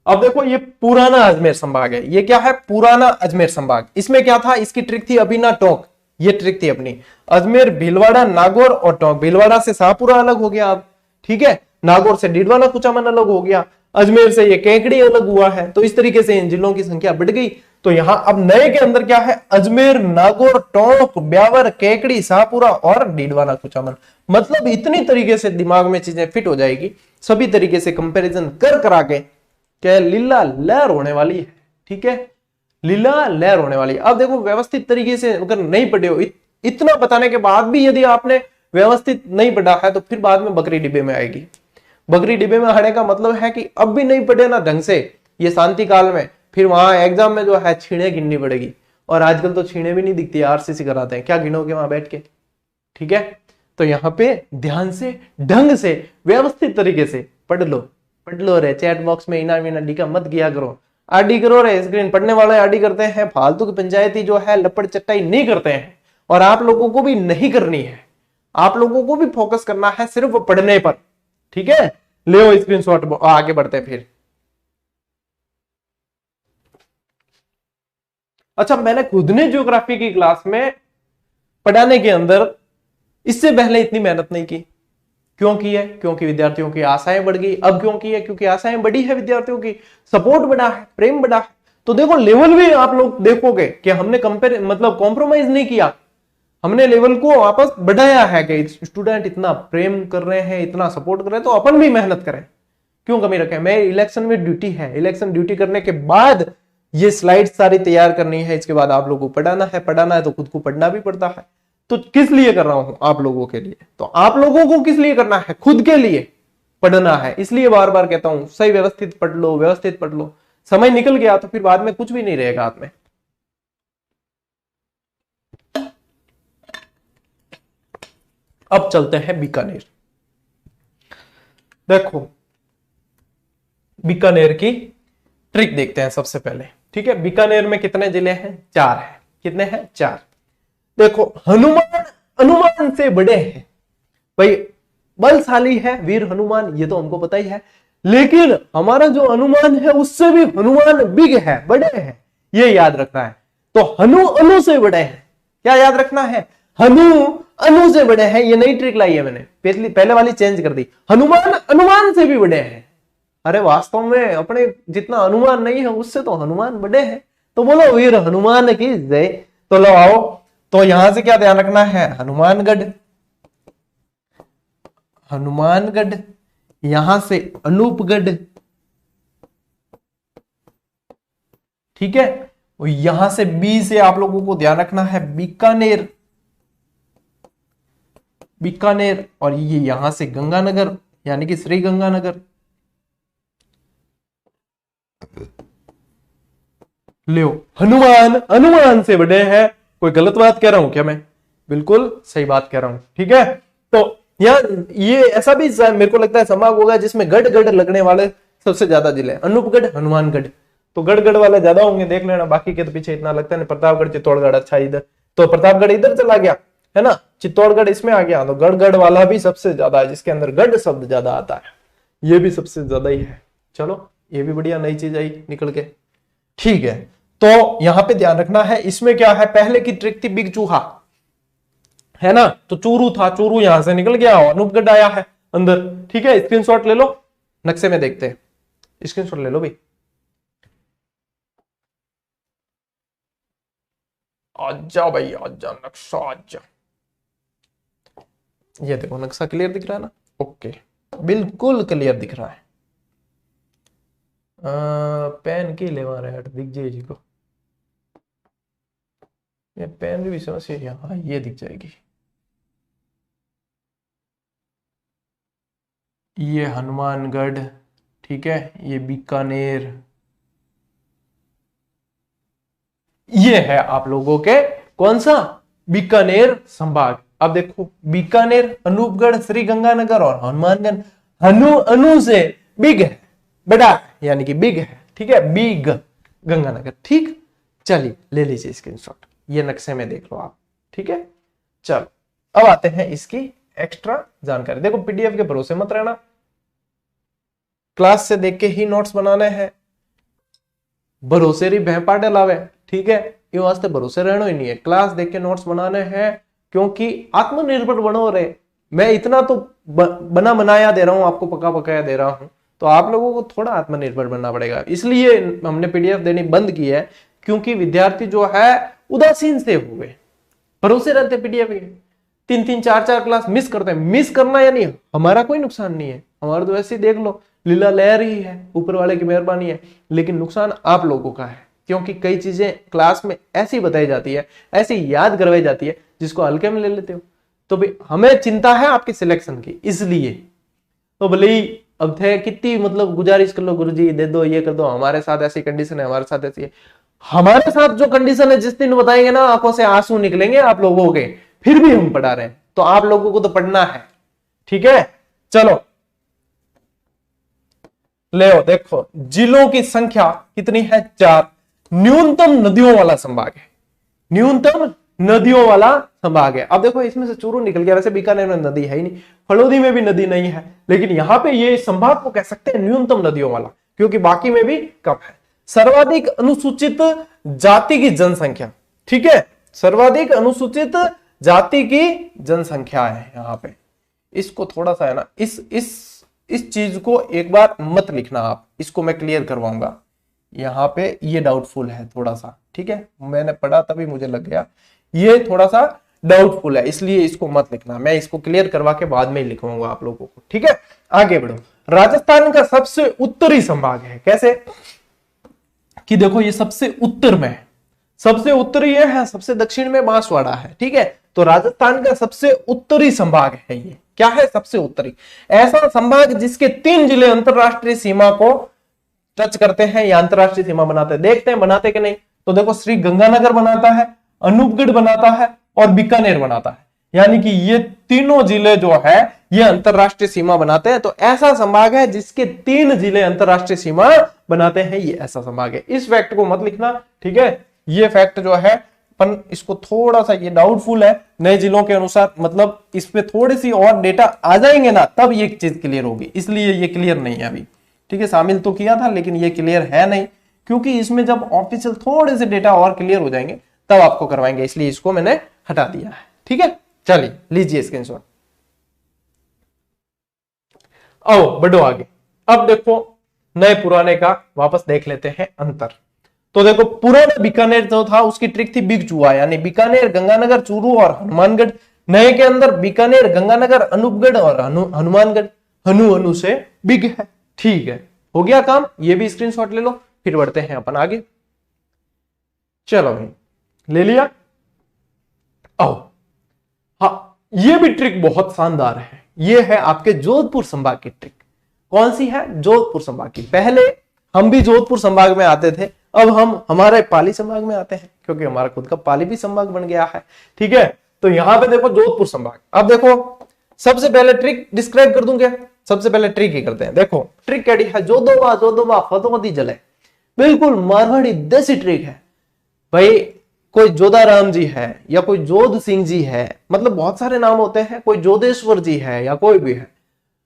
अब देखो ये पुराना अजमेर संभाग है। ये क्या है? पुराना अजमेर संभाग। इसमें क्या था? इसकी ट्रिक थी अभी ना टोंक, ये ट्रिक थी अपनी। अजमेर, भीलवाड़ा, नागौर और टोंक। भीलवाड़ा से शाहपुरा अलग हो गया अब, ठीक है। नागौर से डीडवाना कुचामन अलग हो गया, अजमेर से ये केकड़ी अलग हुआ है। तो इस तरीके से इन जिलों की संख्या बढ़ गई। तो यहां अब नए के अंदर क्या है? अजमेर, नागौर, टोंक, ब्यावर, केकड़ी, शाहपुरा और डीडवाना कुचामन। मतलब इतनी तरीके से दिमाग में चीजें फिट हो जाएगी, सभी तरीके से कंपैरिजन कर करा के क्या लीला लहर होने वाली है, ठीक है, लीला लहर होने वाली है। अब देखो व्यवस्थित तरीके से अगर नहीं पढ़े हो, इतना बताने के बाद भी यदि आपने व्यवस्थित नहीं पढ़ा है तो फिर बाद में बकरी डिब्बे में आएगी। बकरी डिब्बे में आने का मतलब है कि अब भी नहीं पढ़े ना ढंग से ये शांति काल में, फिर वहां एग्जाम में जो है छीणे गिननी पड़ेगी। और आजकल तो छीणे भी नहीं दिखती, आरसीसी कराते हैं, क्या गिनोगे वहां बैठ के, ठीक है। तो यहाँ पे ध्यान से, ढंग से, व्यवस्थित तरीके से पढ़ लो रे। चैट बॉक्स में इना मीना डी का मत किया करो, आडी करो रे। स्क्रीन पढ़ने वाले आडी करते हैं, फालतू की पंचायती जो है लपड़ चट्टाई नहीं करते हैं। और आप लोगों को भी नहीं करनी है, आप लोगों को भी फोकस करना है सिर्फ पढ़ने पर, ठीक है। ले स्क्रीनशॉट, आगे बढ़ते हैं फिर। अच्छा, मैंने खुद ने ज्योग्राफी की क्लास में पढ़ाने के अंदर इससे पहले इतनी मेहनत नहीं की। क्यों की है? क्योंकि विद्यार्थियों की आशाएं बढ़ गई। अब क्यों की है? क्योंकि आशाएं बढ़ी है, विद्यार्थियों की सपोर्ट बढ़ा है, प्रेम बढ़ा है। तो देखो लेवल भी आप लोग देखोगे कि हमने मतलब कॉम्प्रोमाइज नहीं किया, हमने लेवल को वापस बढ़ाया है कि स्टूडेंट इतना प्रेम कर रहे हैं, इतना सपोर्ट कर रहे हैं, तो अपन भी मेहनत करें, क्यों कमी रखें। मैं इलेक्शन में ड्यूटी है, इलेक्शन ड्यूटी करने के बाद ये स्लाइड सारी तैयार करनी है, इसके बाद आप लोगों को पढ़ाना है तो खुद को पढ़ना भी पड़ता है। तो किस लिए कर रहा हूं? आप लोगों के लिए। तो आप लोगों को किस लिए करना है? खुद के लिए पढ़ना है। इसलिए बार बार कहता हूं सही व्यवस्थित पढ़ लो, व्यवस्थित पढ़ लो। समय निकल गया तो फिर बाद में कुछ भी नहीं रहेगा हाथ में। अब चलते हैं बीकानेर। देखो बीकानेर की ट्रिक देखते हैं सबसे पहले, ठीक है। बीकानेर में कितने जिले हैं? 4 है। कितने हैं? 4। देखो हनुमान अनुमान से बड़े हैं भाई, बलशाली है वीर हनुमान, ये तो हमको पता ही है। लेकिन हमारा जो अनुमान है उससे भी हनुमान बिग है, बड़े हैं, ये याद रखना है। तो हनु अनु से बड़े हैं, क्या याद रखना है? हनु अनु से बड़े हैं। ये नई ट्रिक लाई है मैंने, पहले वाली चेंज कर दी। हनुमान अनुमान से भी बड़े हैं। अरे वास्तव में अपने जितना अनुमान नहीं है उससे तो हनुमान बड़े हैं। तो बोलो वीर हनुमान की जय। तो लो आओ, तो यहां से क्या ध्यान रखना है? हनुमानगढ़, हनुमानगढ़, यहां से अनूपगढ़, ठीक है। और यहां से बी से आप लोगों को ध्यान रखना है बीकानेर, बीकानेर। और ये यहां से गंगानगर यानी कि श्री गंगानगर। लो हनुमान अनुमान से बड़े हैं, कोई गलत बात कह रहा हूं क्या मैं? बिल्कुल सही बात कह रहा हूं। ठीक है, तो यहाँ ये ऐसा भी मेरे को लगता है संभाग होगा जिसमें गढ़ गढ़ लगने वाले सबसे ज्यादा जिले, अनूपगढ़, हनुमानगढ़, तो गढ़ वाले ज्यादा होंगे, देख लेना। बाकी के तो पीछे इतना लगता है। प्रतापगढ़, चित्तौड़गढ़, अच्छा इधर तो प्रतापगढ़ इधर चला गया है ना, चित्तौड़गढ़ इसमें आ गया, तो गढ़ वाला भी सबसे ज्यादा है, जिसके अंदर गढ़ शब्द ज्यादा आता है, ये भी सबसे ज्यादा ही है। चलो ये भी बढ़िया नई चीज आई निकल के। ठीक है, तो यहां पे ध्यान रखना है, इसमें क्या है, पहले की ट्रिक थी बिग चूहा, है ना, तो चूरू था, चूरू यहां से निकल गया और अनूपगढ़ आया है अंदर। ठीक है, स्क्रीनशॉट ले लो, नक्शे में देखते हैं, स्क्रीनशॉट ले लो भाई। आजा भाई आजा, नक्शा आजा। ये देखो नक्शा क्लियर दिख रहा है ना? ओके, बिल्कुल क्लियर दिख रहा है। पेन की लेवा रहा है, दिख जाए जी को, ये पेन भी समस्या है। हाँ ये दिख जाएगी। ये हनुमानगढ़, ठीक है, ये बीकानेर, ये है आप लोगों के कौन सा, बीकानेर संभाग। अब देखो बीकानेर, अनूपगढ़, श्रीगंगानगर और हनुमानगढ़, अनु से बिग है, बड़ा है, यानी कि बिग है। ठीक है, बिग गंगानगर। ठीक, चलिए ले लीजिए स्क्रीनशॉट, ये नक्शे में देख लो आप। ठीक है, चलो अब आते हैं इसकी एक्स्ट्रा जानकारी। देखो पीडीएफ के भरोसे मत रहना, क्लास से देख के ही नोट्स बनाने हैं, भरोसे री भैं पाटे लावे। ठीक है, ये वास्ते भरोसे रहना ही नहीं है, क्लास देख के नोट्स बनाने हैं, क्योंकि आत्मनिर्भर बनो रहे। मैं इतना तो बना बनाया दे रहा हूं आपको, पका पकाया दे रहा हूं, तो आप लोगों को थोड़ा आत्मनिर्भर बनना पड़ेगा। इसलिए हमने पीडीएफ देनी बंद की है, क्योंकि विद्यार्थी जो है उदासीन से हो गए, भरोसे रहते पीडीएफ के, 3-3 4-4 क्लास मिस करते हैं। मिस करना यानी हमारा कोई नुकसान नहीं है, हमारा तो ऐसे ही देख लो, लीला लहर ही है, ऊपर वाले की मेहरबानी है, लेकिन नुकसान आप लोगों का है, क्योंकि कई चीजें क्लास में ऐसी बताई जाती है, ऐसी याद करवाई जाती है, जिसको हल्के में ले लेते हो। तो भाई हमें चिंता है आपके सिलेक्शन की, इसलिए तो भले ही अब थे कितनी मतलब गुजारिश कर लो, गुरुजी दे दो, ये कर दो, हमारे साथ ऐसी कंडीशन है, हमारे साथ ऐसी है। हमारे साथ जो कंडीशन है, जिस दिन बताएंगे ना, आंखों से आंसू निकलेंगे आप लोगों के, फिर भी हम पढ़ा रहे हैं, तो आप लोगों को तो पढ़ना है। ठीक है, चलो ले देखो, जिलों की संख्या कितनी है, 4। न्यूनतम नदियों वाला संभाग है, न्यूनतम नदियों वाला संभाग है। अब देखो इसमें से चूरू निकल गया, वैसे बीकानेर में नदी है ही नहीं, फलोदी में भी नदी नहीं है, लेकिन यहां पे ये संभाग को कह सकते हैं न्यूनतम नदियों वाला, क्योंकि बाकी में भी कम है। सर्वाधिक अनुसूचित जाति की जनसंख्या, ठीक है, सर्वाधिक अनुसूचित जाति की जनसंख्या है यहाँ पे। इसको थोड़ा सा है ना, इस चीज को एक बार मत लिखना आप, इसको मैं क्लियर करवाऊंगा। यहाँ पे ये डाउटफुल है थोड़ा सा, ठीक है, मैंने पढ़ा तभी मुझे लग गया ये थोड़ा सा डाउटफुल है, इसलिए इसको मत लिखना, मैं इसको क्लियर करवा के बाद में ही लिखवाऊंगा आप लोगों को। ठीक है, आगे बढ़ो। राजस्थान का सबसे उत्तरी संभाग है, कैसे कि देखो ये सबसे उत्तर में है, सबसे उत्तरी है, सबसे दक्षिण में बांसवाड़ा है। ठीक है, तो राजस्थान का सबसे उत्तरी संभाग है ये। क्या है सबसे उत्तरी? ऐसा संभाग जिसके 3 जिले अंतरराष्ट्रीय सीमा को टच करते हैं या अंतरराष्ट्रीय सीमा बनाते हैं। देखते हैं बनाते कि नहीं, तो देखो श्री गंगानगर बनाता है, अनूपगढ़ बनाता है और बीकानेर बनाता है, यानी कि ये तीनों जिले जो है ये अंतरराष्ट्रीय सीमा बनाते हैं। तो ऐसा संभाग है जिसके 3 जिले अंतरराष्ट्रीय सीमा बनाते हैं, ये ऐसा संभाग है। इस फैक्ट को मत लिखना, ठीक है, ये फैक्ट जो है अपन इसको थोड़ा सा, ये डाउटफुल है नए जिलों के अनुसार, मतलब इस पे थोड़ी सी और डेटा आ जाएंगे ना, तब ये चीज क्लियर होगी, इसलिए ये क्लियर नहीं है अभी। ठीक है, शामिल तो किया था लेकिन ये क्लियर है नहीं, क्योंकि इसमें जब ऑफिशियल थोड़े से डेटा और क्लियर हो जाएंगे तब आपको करवाएंगे, इसलिए इसको मैंने हटा दिया है। ठीक है, चलिए लीजिए स्क्रीनशॉट। आओ बढ़ो आगे। अब देखो नए पुराने का वापस देख लेते हैं अंतर। तो देखो पुराना बीकानेर जो था उसकी ट्रिक थी बिग चूहा, यानी बीकानेर, गंगानगर, चूरू और हनुमानगढ़। नए के अंदर बीकानेर, गंगानगर, अनूपगढ़ और हनुमानगढ़, अनु से बिग है। ठीक है, हो गया काम, ये भी स्क्रीनशॉट ले लो, फिर बढ़ते हैं अपन आगे। चलो भाई ले लिया। आओ, हाँ ये भी ट्रिक बहुत शानदार है, ये है आपके जोधपुर संभाग की ट्रिक। कौन सी है? जोधपुर संभाग की। पहले हम भी जोधपुर संभाग में आते थे, अब हम हमारे पाली संभाग में आते हैं, क्योंकि हमारा खुद का पाली भी संभाग बन गया है। ठीक है, तो यहां पे देखो जोधपुर संभाग। अब देखो सबसे पहले ट्रिक डिस्क्राइब कर दूं क्या? सबसे पहले ट्रिक ही करते हैं। देखो ट्रिक क्या है, जोधोबा जोधोबा फतोमती जले, बिल्कुल मारवाड़ी देसी ट्रिक है भाई। कोई जोधाराम जी है या कोई जोध सिंह जी है, मतलब बहुत सारे नाम होते हैं, कोई जोधेश्वर जी है या कोई भी है।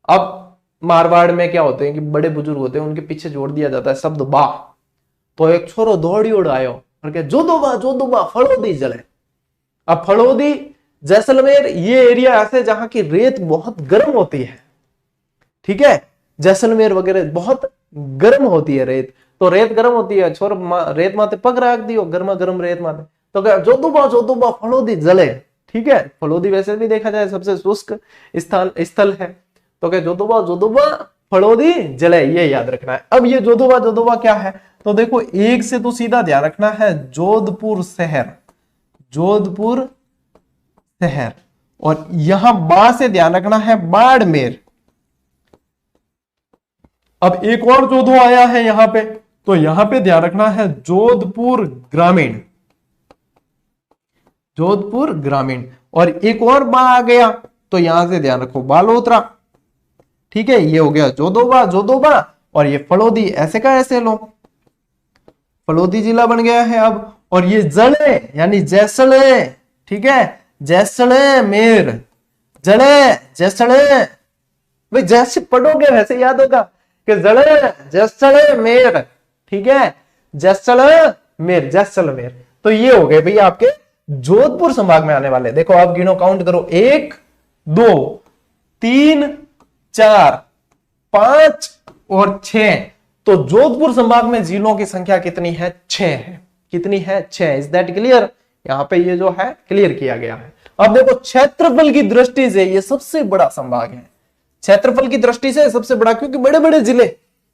अब मारवाड़ में क्या होते हैं कि बड़े बुजुर्ग होते हैं, उनके पीछे जोड़ दिया जाता है शब्द बा। तो एक छोरो दौड़ी उड़ आयो और क्या, जोधोबा फड़ोदी जले। अब फड़ोदी जैसलमेर ये एरिया ऐसे जहां की रेत बहुत गर्म होती है। ठीक है, जैसलमेर वगैरह बहुत गर्म होती है रेत, तो रेत गर्म होती है, छोर रेत माथे पग रख दियो गर्मा गर्म रेत माथे, तो क्या जोधोबा फड़ोदी जले। ठीक है, फड़ोदी वैसे भी देखा जाए सबसे शुष्क स्थल है, तो क्या जोधोबा फड़ोदी जले, ये याद रखना है। अब ये जोधोबा क्या है, तो देखो एक से तो सीधा ध्यान रखना है जोधपुर शहर, जोधपुर शहर, और यहां बा से ध्यान रखना है बाड़मेर। अब एक और जोधो आया है यहां पे, तो यहां पे ध्यान रखना है जोधपुर ग्रामीण, जोधपुर ग्रामीण। और एक और बा आ गया, तो यहां से ध्यान रखो बालोतरा। ठीक है, ये हो गया जोधोबा, और ये फड़ोदी ऐसे का ऐसे लो, फड़ोदी जिला बन गया है अब। और ये जले यानी जैसले, ठीक है, जैसलमेर, जले जैसले, भाई जैसे पढ़ोगे वैसे याद होगा कि जले जैसलमेर। ठीक है, जैसलमेर। तो ये हो गए भाई आपके जोधपुर संभाग में आने वाले। देखो आप गिनो, काउंट करो, 1 2 3 4 5 और 6। तो जोधपुर संभाग में जिलों की संख्या कितनी है? 6 है। कितनी है? 6। Is that clear? यहां पे ये जो है क्लियर किया गया है। अब देखो क्षेत्रफल की दृष्टि से ये सबसे बड़ा संभाग है, क्षेत्रफल की दृष्टि से सबसे बड़ा, क्योंकि बड़े बड़े जिले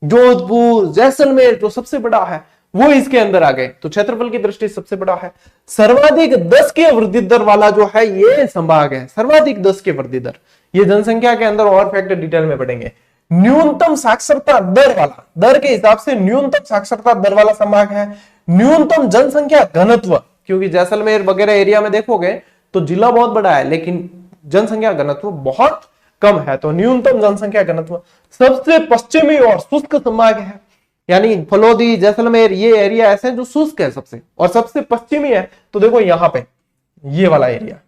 जोधपुर जैसलमेर जो सबसे बड़ा है वो इसके अंदर आ गए, तो क्षेत्रफल की दृष्टि से सबसे बड़ा है। सर्वाधिक 10 के वृद्धि दर वाला जो है ये संभाग है, सर्वाधिक 10 के वृद्धि दर। ये जनसंख्या के अंदर और फैक्टर डिटेल में पढ़ेंगे। न्यूनतम साक्षरता दर वाला, दर के हिसाब से न्यूनतम साक्षरता दर वाला संभाग है। न्यूनतम जनसंख्या घनत्व, क्योंकि जैसलमेर वगैरह एरिया में देखोगे तो जिला बहुत बड़ा है लेकिन जनसंख्या घनत्व बहुत कम है, तो न्यूनतम जनसंख्या घनत्व। सबसे पश्चिमी और शुष्क संभाग है, यानी फलोदी जैसलमेर ये एरिया ऐसे जो शुष्क है सबसे, और सबसे पश्चिमी है। तो देखो यहां पे ये वाला एरिया,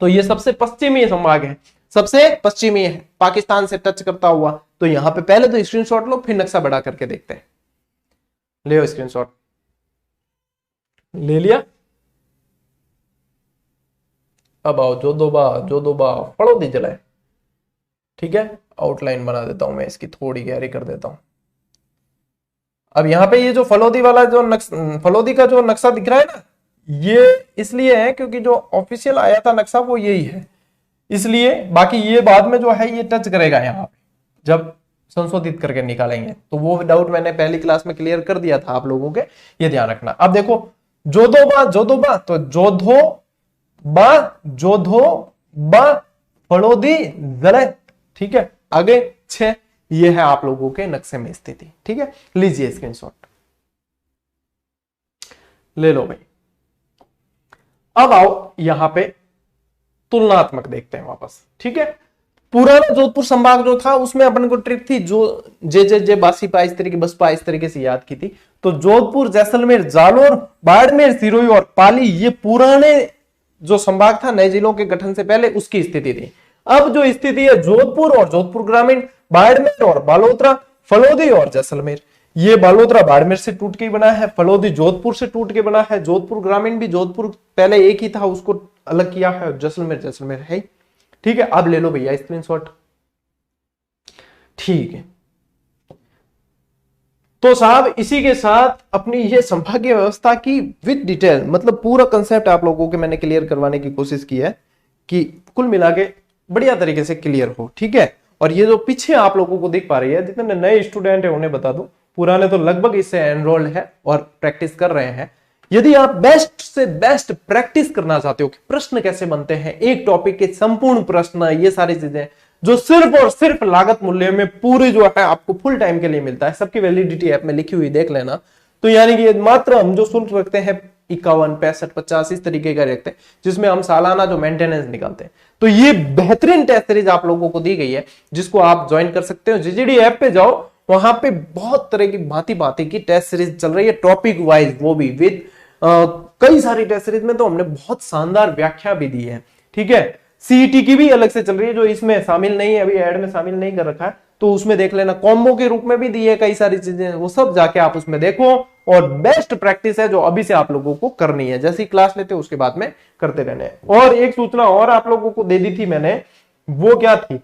तो ये सबसे पश्चिमी संभाग है, सबसे पश्चिमी है, पाकिस्तान से टच करता हुआ। तो यहां पे पहले तो स्क्रीनशॉट लो, फिर नक्शा बड़ा करके देखते हैं। ले स्क्रीनशॉट, ले लिया। अब आओ जोधोबा फड़ोदी जिला है। ठीक है, आउटलाइन बना देता हूं मैं इसकी, थोड़ी गहरी कर देता हूं। अब यहां पे ये जो फलोदी वाला जो फलोदी का जो नक्शा दिख रहा है ना, ये इसलिए है क्योंकि जो ऑफिशियल आया था नक्शा वो यही है, इसलिए। बाकी ये बाद में जो है ये टच करेगा यहाँ पे, जब संशोधित करके निकालेंगे, तो वो डाउट मैंने पहली क्लास में क्लियर कर दिया था आप लोगों के, ये ध्यान रखना। अब देखो जोधोबा, तो जोधोबा फड़ोदी जले। ठीक है, आगे 6, ये है आप लोगों के नक्शे में स्थिति। ठीक है, लीजिए स्क्रीनशॉट, ले लो भाई। अब आओ यहां पे तुलनात्मक देखते हैं वापस। ठीक है, पुराना जोधपुर संभाग जो था उसमें अपन को ट्रिक थी जो जे बासीपा इस तरीके बसपा इस तरीके से याद की थी। तो जोधपुर जैसलमेर जालोर बाड़मेर सिरोही और पाली ये पुराने जो संभाग था नए जिलों के गठन से पहले उसकी स्थिति थी। अब जो स्थिति है जोधपुर और जोधपुर ग्रामीण, बाड़मेर और बालोतरा, फलोदी और जैसलमेर। ये बालोतरा बाड़मेर से टूट के बना है, फलोदी जोधपुर से टूट के बना है, जोधपुर ग्रामीण भी जोधपुर पहले एक ही था उसको अलग किया है, जैसलमेर है। ठीक है, अब ले लो भैया स्क्रीनशॉट। ठीक है, तो साहब इसी के साथ अपनी ये संभागीय व्यवस्था की विद डिटेल, मतलब पूरा कंसेप्ट आप लोगों के मैंने क्लियर करवाने की कोशिश की है कि कुल मिला के बढ़िया तरीके से क्लियर हो। ठीक है, और ये जो पीछे आप लोगों को दिख पा रही है, जितने नए स्टूडेंट है उन्हें बता दूं, पुराने तो लगभग इससे एनरोल्ड है और प्रैक्टिस कर रहे हैं। यदि आप बेस्ट से बेस्ट प्रैक्टिस करना चाहते हो कि प्रश्न कैसे बनते हैं, एक टॉपिक के संपूर्ण प्रश्न, ये सारी चीजें जो सिर्फ और सिर्फ लागत मूल्य में पूरी जो है आपको फुल टाइम के लिए मिलता है, सबकी वैलिडिटी ऐप में लिखी हुई देख लेना, तो यानी कि मात्र हम जो शुल्क रखते हैं 51, 65, 50 इस तरीके का रखते हैं, जिसमें हम सालाना जो मेंटेनेंस निकालते हैं। तो ये बेहतरीन टेस्ट सीरीज आप लोगों को दी गई है, जिसको आप ज्वाइन कर सकते हो। जीजीडी ऐप पे जाओ, वहां पे बहुत तरह की भांति भांति की टेस्ट सीरीज चल रही है, टॉपिक वाइज, वो भी विद कई सारी टेस्ट सीरीज में तो हमने बहुत शानदार व्याख्या भी दी है। ठीक है, सीईटी की भी अलग से चल रही है, जो इसमें शामिल नहीं है, अभी ऐड में शामिल नहीं कर रखा है, तो उसमें देख लेना। कॉम्बो के रूप में भी दी है कई सारी चीजें, वो सब जाके आप उसमें देखो। और बेस्ट प्रैक्टिस है जो अभी से आप लोगों को करनी है, जैसी क्लास लेते हो उसके बाद में करते रहने। और एक सूचना और आप लोगों को दे दी थी मैंने, वो क्या थी?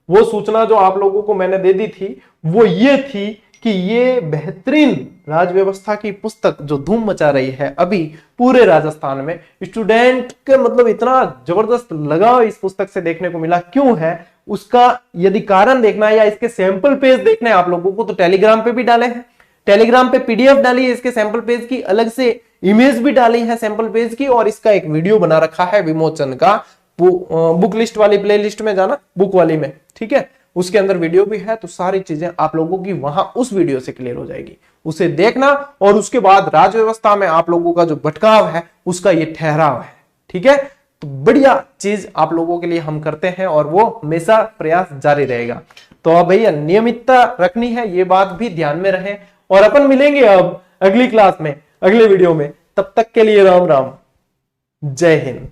वो सूचना जो आप लोगों को मैंने दे दी थी वो ये थी कि ये बेहतरीन राज व्यवस्था की पुस्तक जो धूम मचा रही है अभी पूरे राजस्थान में, स्टूडेंट के मतलब इतना जबरदस्त लगाव इस पुस्तक से देखने को मिला। क्यों है उसका यदि कारण देखना है या इसके सैंपल पेज देखने हैं आप लोगों को, तो टेलीग्राम पे भी डाले हैं। टेलीग्राम पे पीडीएफ डाली है इसके सैंपल पेज की, अलग से इमेज भी डाली है सैंपल पेज की, और इसका एक वीडियो बना रखा है विमोचन का। बुक लिस्ट वाली प्ले लिस्ट में जाना, बुक वाली में, ठीक है, उसके अंदर वीडियो भी है। तो सारी चीजें आप लोगों की वहां उस वीडियो से क्लियर हो जाएगी, उसे देखना। और उसके बाद राज व्यवस्था में आप लोगों का जो भटकाव है उसका ये ठहराव है। ठीक है, तो बढ़िया चीज आप लोगों के लिए हम करते हैं और वो हमेशा प्रयास जारी रहेगा। तो अब भैया नियमितता रखनी है, ये बात भी ध्यान में रहे। और अपन मिलेंगे अब अगली क्लास में, अगले वीडियो में। तब तक के लिए राम राम, जय हिंद।